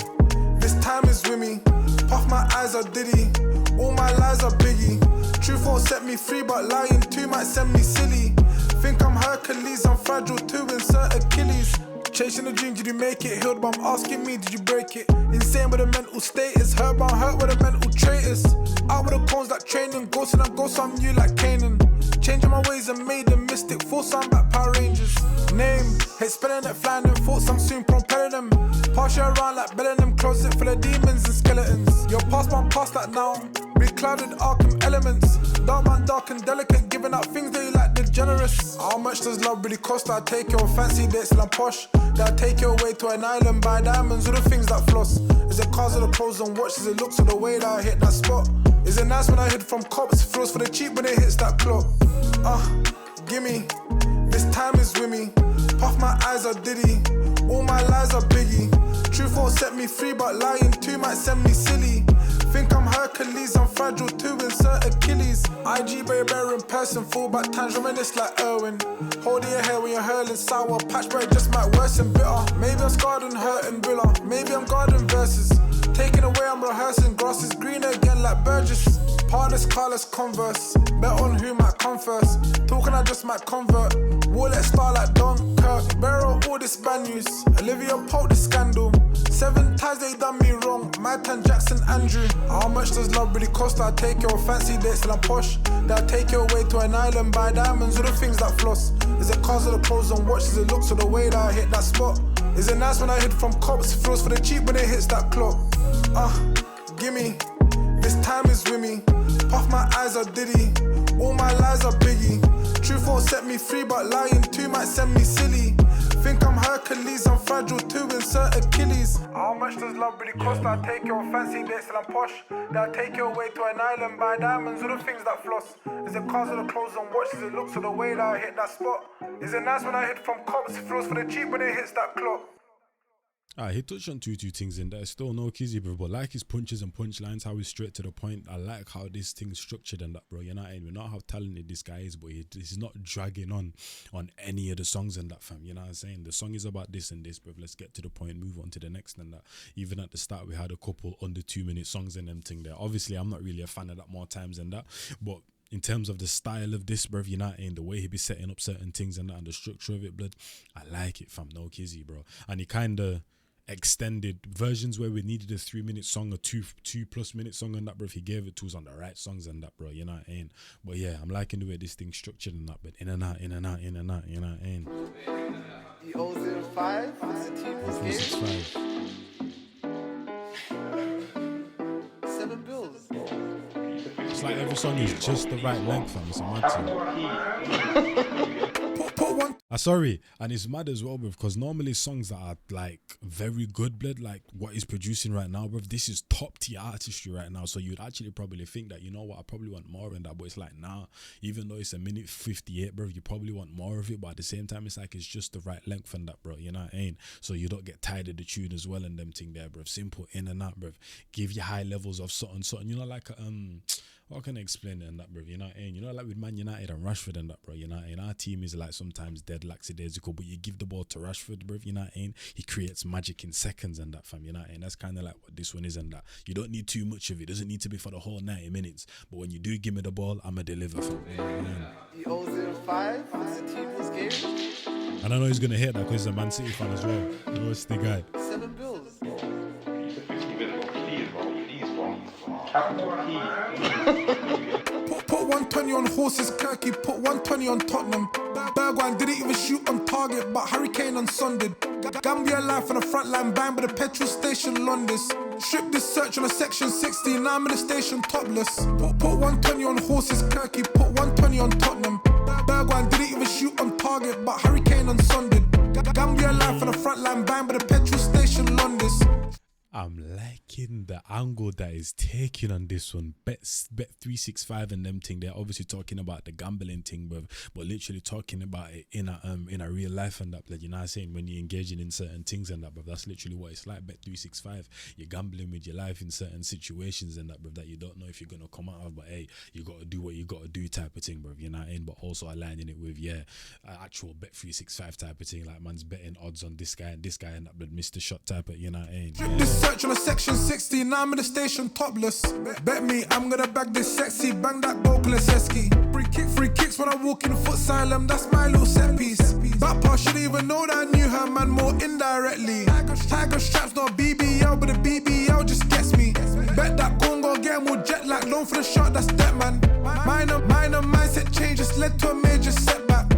Speaker 2: this time is with me. Puff my eyes are Diddy, all my lies are Biggie. Truth won't set me free, but lying too might send me silly. Think I'm Hercules, I'm fragile too, insert Achilles. Chasing a dream, did you make it? Healed, but I'm asking me, did you break it? Insane with a mental status, hurt but I'm hurt with a mental traitors. Out with the cones like training, ghost and I'm ghost, I'm you like Canaan. Changing my ways and made a mystic force, I'm back Power Rangers. Name, hate spelling it, flying them thoughts, I'm soon propelling them. Pass you around like Bellingham, closet full of demons and skeletons. Your past man past that now, reclouded Arkham elements. Dark man, dark and delicate, giving out things that you like the generous. How much does love really cost? I take you on fancy dates till I'm posh. Then I take you away to an island, buy diamonds, all the things that floss. Is it cars or the clothes and watches? It looks or the way that I hit that spot? Is it nice when I hid from cops? Feels for the cheap when it hits that clock. Gimme, this time is with me. Puff my eyes are Diddy, all my lies are Biggie. Truth won't set me free, but lying too might send me silly. Think I'm Hercules, I'm fragile too, insert Achilles. IG baby in person, full back times reminisce like Irwin. Holding your hair when you're hurling sour, patch but it just might worsen bitter. Maybe I'm scarred and hurt and bitter, maybe I'm guarding verses. Taking away, I'm rehearsing, grass is greener again like Burgess. Partners, carless converse, bet on who might come first. Talking I just might convert, wallet star like Dunkirk. Barrel all this bad news, Olivia Pope the scandal. 7 times they done me wrong, my turn Jackson Andrew. How much does love really cost? I take you on fancy dates till I'm posh. Then I take you away to an island, buy diamonds, all the things that floss. Is it cars or the clothes and watches? It looks or the way that I hit that spot? Is it nice when I hid from cops? Feels for the cheap when it hits that clock. Gimme, this time is with me. Puff my eyes are Diddy, all my lies are Biggie. Truth won't set me free, but lying too might send me silly. Think I'm Hercules, I'm fragile too, insert Achilles. How much does love really cost? I take you on fancy dates till I'm posh. Then I take you away to an island, buy diamonds, all the things that floss. Is it cars or the clothes and watches? It looks or the way that I hit that spot? Is it nice when I hid from cops? Feels for the cheap when it hits that clock.
Speaker 1: He touched on two things in there. Still no kizzy, bro. But like his punches and punchlines, how he's straight to the point. I like how this thing's structured and that, bro. You know what I mean? We know how talented this guy is, but he's not dragging on any of the songs and that, fam. You know what I'm saying? The song is about this and this, bro. Let's get to the point, move on to the next and that. Even at the start, we had a couple under 2-minute songs and them thing there. Obviously, I'm not really a fan of that more times than that, but in terms of the style of this, bruv, you know, and the way he be setting up certain things and that, and the structure of it, blood, I like it, fam. No kizzy, bro. And he kind of extended versions where we needed a 3-minute song or 2+ minute song and that, bro. If he gave it to us on the right songs and that, bro, you know what I mean? But yeah, I'm liking the way this thing's structured and that, but in and out, you know what I mean?
Speaker 7: The 005 is a team game. 7 bills.
Speaker 1: It's like every song is just the right length, fam. It's a mad thing. Sorry, and it's mad as well, bro, because normally songs that are like very good, blood, like what he's producing right now, bro, this is top tier artistry right now. So you'd actually probably think that, you know what, I probably want more than that, but it's like, nah, even though it's a minute 58, bro, you probably want more of it, but at the same time, it's like it's just the right length and that, bro, you know what I mean? So you don't get tired of the tune as well and them thing there, bro. Simple in and out, bro. Give you high levels of something, you know, like What can I explain it and that, bro? You know what I mean? You know, like with Man United and Rashford and that, bro. You know what I mean? Our team is like sometimes dead lackadaisical, but you give the ball to Rashford, bro. You know what I mean? He creates magic in seconds and that, fam. You know what I mean? That's kind of like what this one is and that. You don't need too much of it. It doesn't need to be for the whole 90 minutes. But when you do give me the ball, I'ma deliver, fam. You know what I mean?
Speaker 7: He owes him 5. It's a people's game.
Speaker 1: And I know he's gonna hit that because he's a Man City fan as well. You know, it's the guy.
Speaker 7: 7 bills.
Speaker 2: Put 120 on horses, Kirky, put 120 on Tottenham. Bergwijn didn't even shoot on target, but Hurricane on Sonded. Gambia life on the front line, bang by the petrol station, Londis. Strip this search on a section 60, now I'm in the station topless. Put 120 on horses, Kirky, put 120 on Tottenham. Bergwijn didn't even shoot on target, but Hurricane on Sonded. Gambia life on the front line, bang by the petrol station, Londis.
Speaker 1: I'm liking the angle that is taking on this one. Bet 365 and them thing. They're obviously talking about the gambling thing, but literally talking about it in a real life and that. Like, you know what I'm saying? When you're engaging in certain things and that, but that's literally what it's like. Bet 365. You're gambling with your life in certain situations and that, bro. That you don't know if you're gonna come out of, but hey, you gotta do what you gotta do type of thing, bro. You know what I mean? But also aligning it with actual bet 365 type of thing. Like man's betting odds on this guy and that, but missed the shot type of. You know what I mean?
Speaker 2: Search on a section 60, now I'm in the station topless. Bet me, I'm gonna bag this sexy, bang that Bokuleseski. Free kicks when I walk in foot silent, that's my little set piece. Back pass, shouldn't even know that I knew her, man, more indirectly. Tiger straps, not BBL, but the BBL just gets me. Bet that Congo get more jet lag, loan for the shot, that's that, man. Minor mindset changes led to a major setback.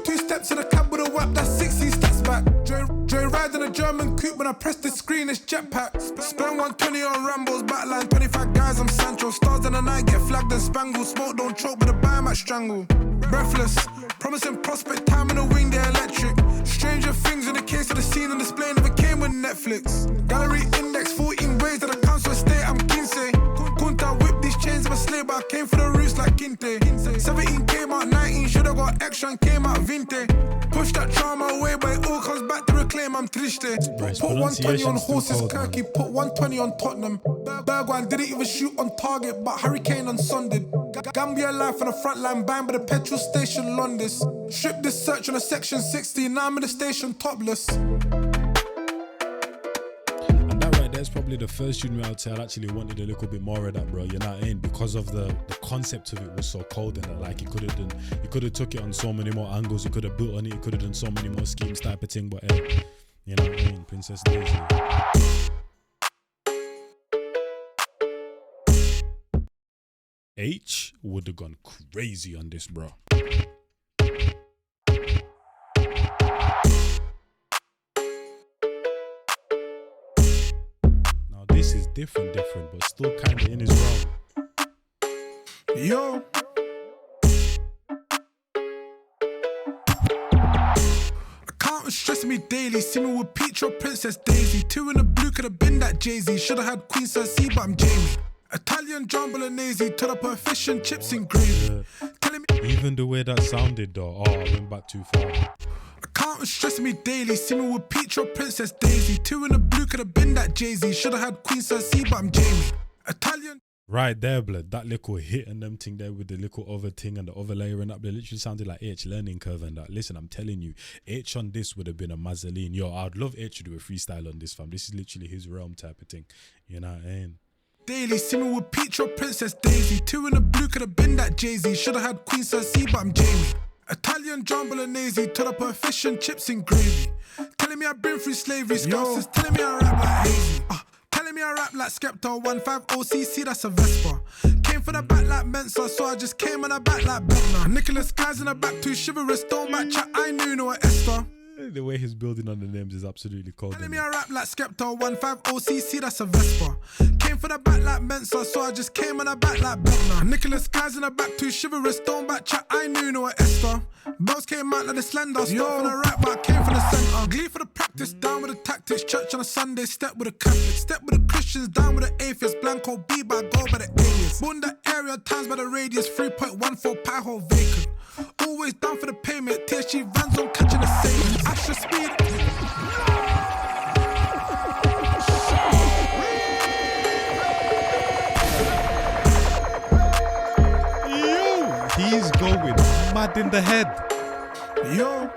Speaker 2: Two steps in the cab with a whap, that's 16 steps back. Dre riding a German coupe when I press the screen, it's jetpack. Spend 120 on Rambo's backline, 25 guys, I'm Sancho. Stars in the night get flagged and spangled. Smoke don't choke, but the buy might strangle. Breathless, promising prospect, time in the wing, they're electric. Stranger things in the case of the scene and display never came with Netflix. Gallery index, 14 ways that the council estate, I'm Kinsey. Kunta whip these chains of a slave, but I came for the roots like Kinte. 17 came out 19, should've got extra and came out Vinte. Push that trauma away, but it all comes back to reclaim I'm triste. Put 120 on horses, Kirky, put 120 on Tottenham. Bergwijn didn't even shoot on target, but Hurricane on Sonded. Gambia life on the front line, bang by the petrol station, Londis. Strip this search on a section 60, now I'm in the station topless.
Speaker 1: That's probably the first tune where I'd say I actually wanted a little bit more of that, bro. You know what I mean? Because of the concept of it was so cold and that, like you could have took it on so many more angles, you could have built on it, you could have done so many more schemes type of thing, but hey, you know what I mean? Princess Daisy. H would have gone crazy on this, bro. This is different, but still kind of in his realm.
Speaker 2: Yo. Account is stressing me daily. See me with Peach or Princess Daisy. 2 in the blue could have been that Jay-Z. Should have had Queen Cersei, but I'm Jamie. Italian drum bolognese, to the fish and chips and gravy. Telling me
Speaker 1: even the way that sounded though, I went back too far.
Speaker 2: Account is stressing me daily. See me with Peach or Princess Daisy. 2 in the blue could have been that Jay-Z. Should have had Queen Cersei, but I'm Jamie. Italian.
Speaker 1: Right there, blood. That little hit and them thing there with the little other thing and the other layer and up there literally sounded like H learning curve and that. Listen, I'm telling you, H on this would have been a Mazzoline. Yo, I'd love H to do a freestyle on this, fam. This is literally his realm type of thing. You know what I mean?
Speaker 2: Daily, see me with Peach or Princess Daisy. 2 in the blue could have been that Jay-Z. Should have had Queen Cersei, but I'm Jamie. Italian drum bolognese, to the fish and chips and gravy. Telling me I've been through slavery, Scousers telling me I rap like Hazy. Telling me I rap like Skepta, 150cc, that's a Vespa. Came for the back like Mensa, so I just came on the back like Bentner. Nicholas guys in the back too chivalrous, don't match chat, I knew no Esther.
Speaker 1: The way he's building on the names is absolutely cold.
Speaker 2: Telling me I rap like Skepta, 150cc, that's a Vespa. Came for the back like Mensa, so I just came on the back like Bentner. Nicholas guys in the back too chivalrous, don't back chat, I knew no Esther. Bells came out like the slender, start for the rap, but I came from the centre. Glee for the practice, down with the tactics, church on a Sunday, step with the Catholics, step with the Christians, down with the atheists, Blanco B by go by the alias. Born the area, times by the radius, 3.14 pie hole vacant. Always down for the payment, TSG vans on catching the savings. Extra speed.
Speaker 1: mad in the head.
Speaker 2: Yo.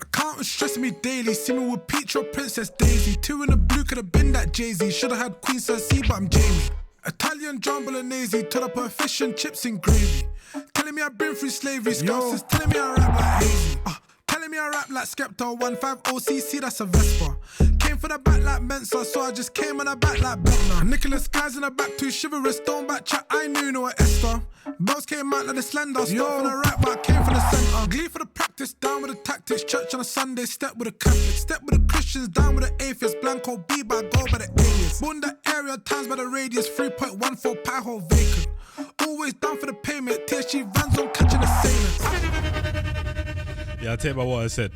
Speaker 2: Accountant stressing me daily. See me with Peach or Princess Daisy. 2 in the blue could have been that Jay-Z. Should have had Queen Cersei, but I'm Jamie. Italian drum bolognese. Turn up her fish and chips in gravy. Telling me I've been through slavery. Scouts telling me I rap like Hazy. Telling me I rap like Skepta. 150cc, that's a Vespa. Came for the back like Mensa, so I just came on the back like Bentner. Nicholas guys in the back too chivalrous. Don't back chat, I knew no Esther. Bells came out like the slender. Start from the right, but I came from the centre. Glee for the practice, down with the tactics. Church on a Sunday, step with the Catholics. Step with the Christians, down with the atheists. Blanco B by go by the alias. Born that area, times by the radius. 3.14 pie hole vacant. Always down for the payment. TSG vans on catching assailants.
Speaker 1: Yeah, I'll tell you about what I said.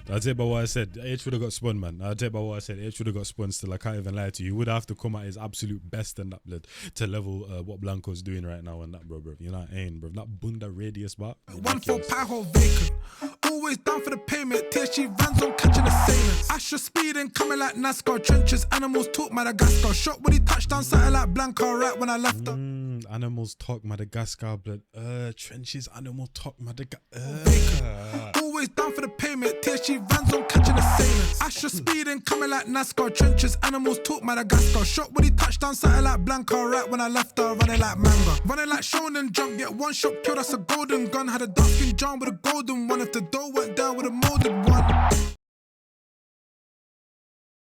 Speaker 1: H would have got spun, man. I'll tell you about what I said. H would have got spun still. I can't even lie to you. He would have to come at his absolute best and that blood to level what Blanco's doing right now and that, bro. You know what I mean, bro? That bunda radius bar.
Speaker 2: 1-4 pie hole vacant. Always down for the payment. TSG vans on catching assailants. Astra speeding, coming like NASCAR. Trenches, animals talk Madagascar. Shot when he touched down something like Blanco right when I left her.
Speaker 1: Animals talk Madagascar, blood. Trenches, animal talk Madagascar.
Speaker 2: Always down for the payment. TSG vans on catching assailants. Astra speeding, coming like NASCAR. Trenches, animals talk Madagascar. Shot when he touched down something like Blanco right when I left her. Running like manga. Running like Shonen Jump. Get one shot killed, that's a golden gun. Had a dark skin John with a golden one. If the dough went down with a molded one.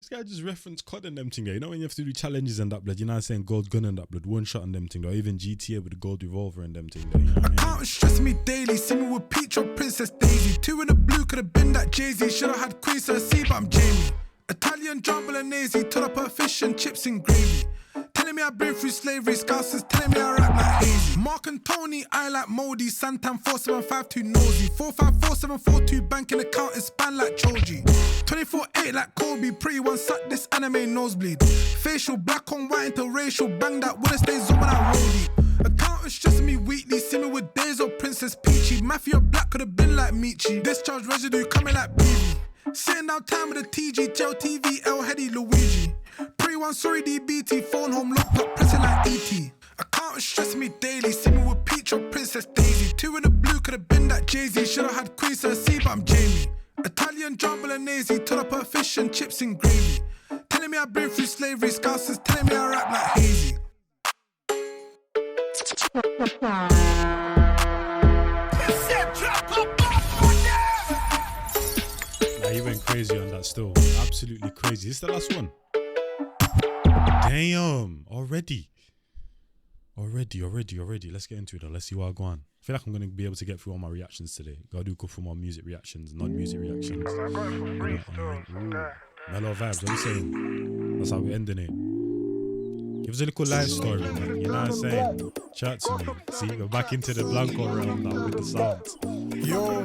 Speaker 1: This guy just referenced COD and them thing there. You know when you have to do challenges and that blood, you know what I'm saying? Gold gun and that blood, one shot and them thing there. Or even GTA with the gold revolver and them thing there. You know what I mean?
Speaker 2: Accountant stressing me daily. See me with Peach or Princess Daisy. 2 in the blue could have been that Jay-Z. Should have had Queen Cersei, but I'm Jamie. Italian drum bolognese. Turn up her fish and chips in gravy. Telling me I've been through slavery. Scouts is telling me I rap like Hazy. Mark and Tony, I like Moldy. Santan 4752 nosy. 454742 banking account is span like Kojey. 24/8 like Kobe. Pretty one suck this anime nosebleed. Facial black on white interracial. Bang that when it stays on when I roll. Accountant stressing me weekly. See me with Days or Princess Peachy. Mafia black could have been like Michi. Discharge residue coming like BB. Sitting down time with a TG, Gel TV, L Heady, Luigi. Pre-1, sorry DBT, phone home locked up, pressing like ET. Accountant stressing me daily, see me with Peach or Princess Daisy. 2 in the blue could have been that Jay-Z. Should have had Queen Cersei, but I'm Jamie. Italian drum bolognese, turn up her fish and chips in gravy. Telling me I've been through slavery, Scouts is telling me I rap like Hazy.
Speaker 1: He went crazy on that still. Absolutely crazy. It's the last one. Damn. Already. Let's get into it though. Let's see what I go on. I feel like I'm going to be able to get through all my reactions today. Gotta do good for more music reactions, non-music reactions. Mellow vibes, what are you saying? That's how we're ending it. Give us a little life story, man. You know what I'm saying? Chat to me. See, we're back into the Blanco realm now with the sounds.
Speaker 2: Yo,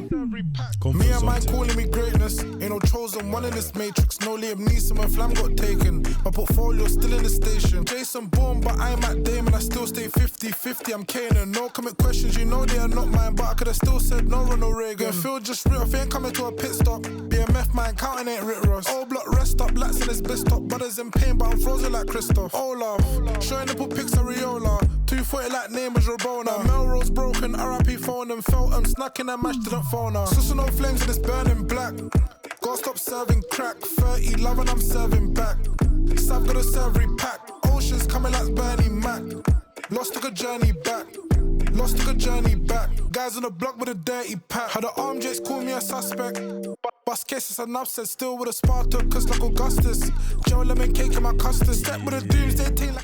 Speaker 2: me and mine calling me greatness. Ain't no chosen one in this matrix. No Liam Neeson when Flam got taken. My portfolio still in the station. Jason Bourne, but I'm at Damon. I still stay 50-50. I'm Kanan. No commit questions, you know they are not mine. But I could have still said no Ronald Reagan. Phil just writ off, ain't coming to a pit stop. BMF man counting ain't Rick Ross. Old block rest up, blacks in his best top. Brothers in pain, but I'm frozen like Christoph. Olaf, showing nipple pics of Riola. 240 like name was Rabona. Melrose broken, RIP phone and felt him. Snuck in and mashed didn't phone her. Susanoo Flames and it's burning black. Gotta stop serving crack. 30 love and I'm serving back. Sav got a servery pack. Oceans coming like Bernie Mac. Lost took a journey back. Guys on the block with a dirty pack. Had the ReBourne call me a suspect. Bust cases enough said still with a Spartacus like Augustus. Joe lemon cake in my custard. Step with a doomsday team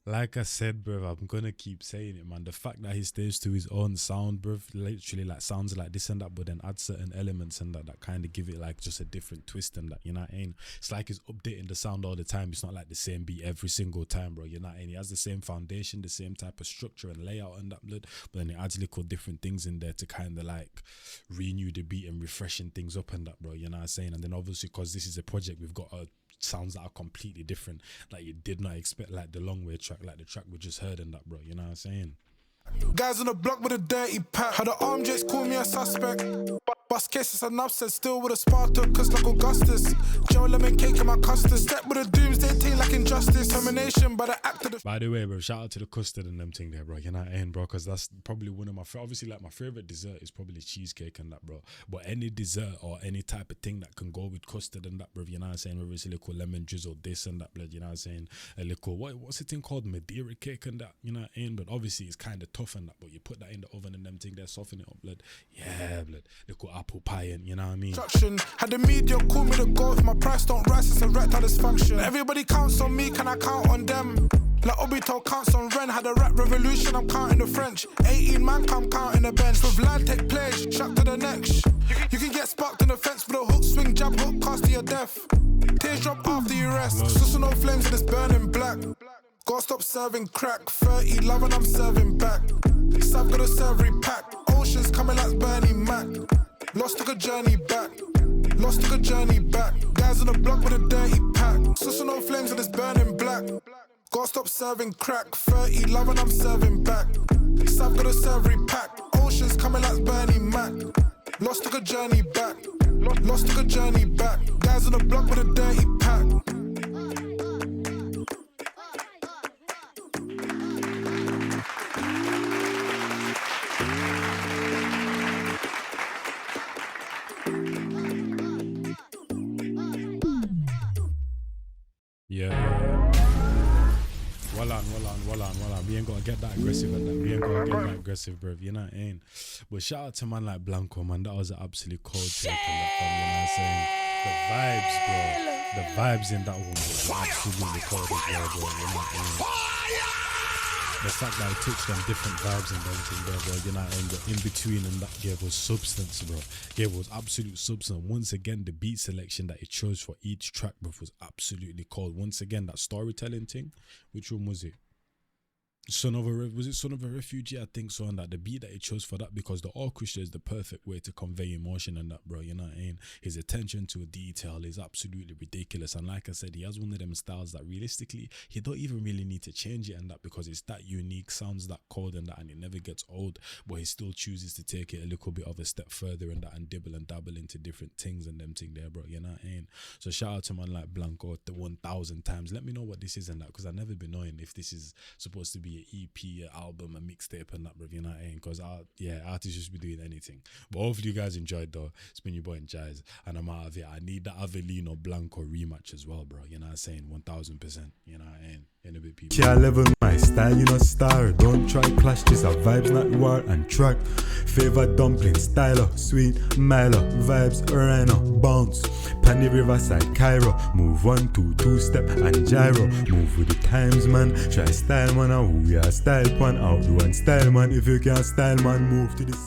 Speaker 1: like I said, bruv, I'm gonna keep saying it, man. The fact that he stays to his own sound, bruv, literally like sounds like this and that, but then add certain elements and that kind of give it like just a different twist and that, you know what I mean? It's like he's updating the sound all the time. It's not like the same beat every single time, bro. You know what I mean? He has the same foundation, the same type of structure and layout and that, but then he adds little different things in there to kind of like renew the beat and refreshing things up and that, bro. You know what I'm saying? And then obviously because this is a project, we've got sounds that are completely different, like you did not expect, like the long way track, like the track we just heard and that, bro. You know what I'm saying?
Speaker 2: Guys on the block with a dirty pack. Had the ReBourne call me a suspect. Bus cases and upset, still with a Spartacus like Augustus. Joe lemon cake in my custard. Step with a doomsday tea like injustice. Termination by the act of the.
Speaker 1: By the way, bro, shout out to the custard and them thing there, bro. You know what I mean, bro? Because that's probably one of my obviously like my favorite dessert is probably cheesecake and that, bro. But any dessert or any type of thing that can go with custard and that, bro. You know what I'm saying? Whether it's a little lemon drizzle, this and that, blood. You know what I'm saying? A little what's the thing called Madeira cake and that. You know what I mean? But obviously it's kind of tough and that. But you put that in the oven and them thing there, soften it up, blood. Yeah, blood. Little apple pie and you know what I mean?
Speaker 2: Had the media call me the goat. If my price don't rise, it's erectile dysfunction. Everybody counts on me, can I count on them? Like Obito counts on Ren. Had a rap revolution, I'm counting the French. 18 man come counting the bench. With lad take pledge, shot to the next. You can get sparked in the fence with a hook, swing, jab, hook, cast to your death. Tears drop after you rest. Susanoo Flames and it's burning black. Gotta stop serving crack. 30 love and I'm serving back. Sav got a servery pack. Oceans coming like Bernie Mac. Lost took a journey back. Lost took a journey back. Guys on the block with a dirty pack. Susanoo Flames and it's burning black. Gotta stop serving crack. 30 love and I'm serving back. Sav got a servery pack. Oceans coming like Bernie Mac. Lost took a journey back. Lost took a journey back. Guys on the block with a dirty pack.
Speaker 1: Yeah. Well on. We ain't gotta get that aggressive at that. We ain't gotta get that aggressive, bro. You know what I mean? But shout out to man like Blanco, man. That was an absolute cold take on that film, you know what I'm saying? The vibes, bro. The vibes in that one was absolutely cold as well, bro. You know what I mean? The fact that I touched on different vibes and everything there, bro, you know, and the in between and that gave us substance, bro. Gave us absolute substance. Once again, the beat selection that it chose for each track, bro, was absolutely cold. Once again, that storytelling thing, which one was it? Was it Son of a Refugee? I think so. And that the beat that he chose for that, because the orchestra is the perfect way to convey emotion and that, bro. You know what I mean? His attention to detail is absolutely ridiculous. And like I said, he has one of them styles that realistically he don't even really need to change it and that, because it's that unique, sounds that cold and that, and it never gets old. But he still chooses to take it a little bit of a step further and that, and dibble and dabble into different things and them thing there, bro. You know what I mean? So shout out to man like Blanco the 1,000 times. Let me know what this is and that, because I've never been knowing if this is supposed to be an EP, an album, a mixtape and that, bro, you know what I mean? Because artists just be doing anything. But hopefully you guys enjoyed though. It's been your boy Njies, and I'm out of here. I need the Avelino Blanco rematch as well, bro. You know what I'm saying? 1,000%. You know what I mean? In a bit, people. Yeah, level my style, you know, star. Don't try clash, this a vibes, not war and track. Favor dumpling, styler, sweet, Milo, vibes, rhino, bounce. Pandy Riverside, Cairo. Move 1, 2, 2-step and gyro. Move with the times, man. Try style, man. Who ya style, pan out. Do one style, man. If you can't style, man, move to the side.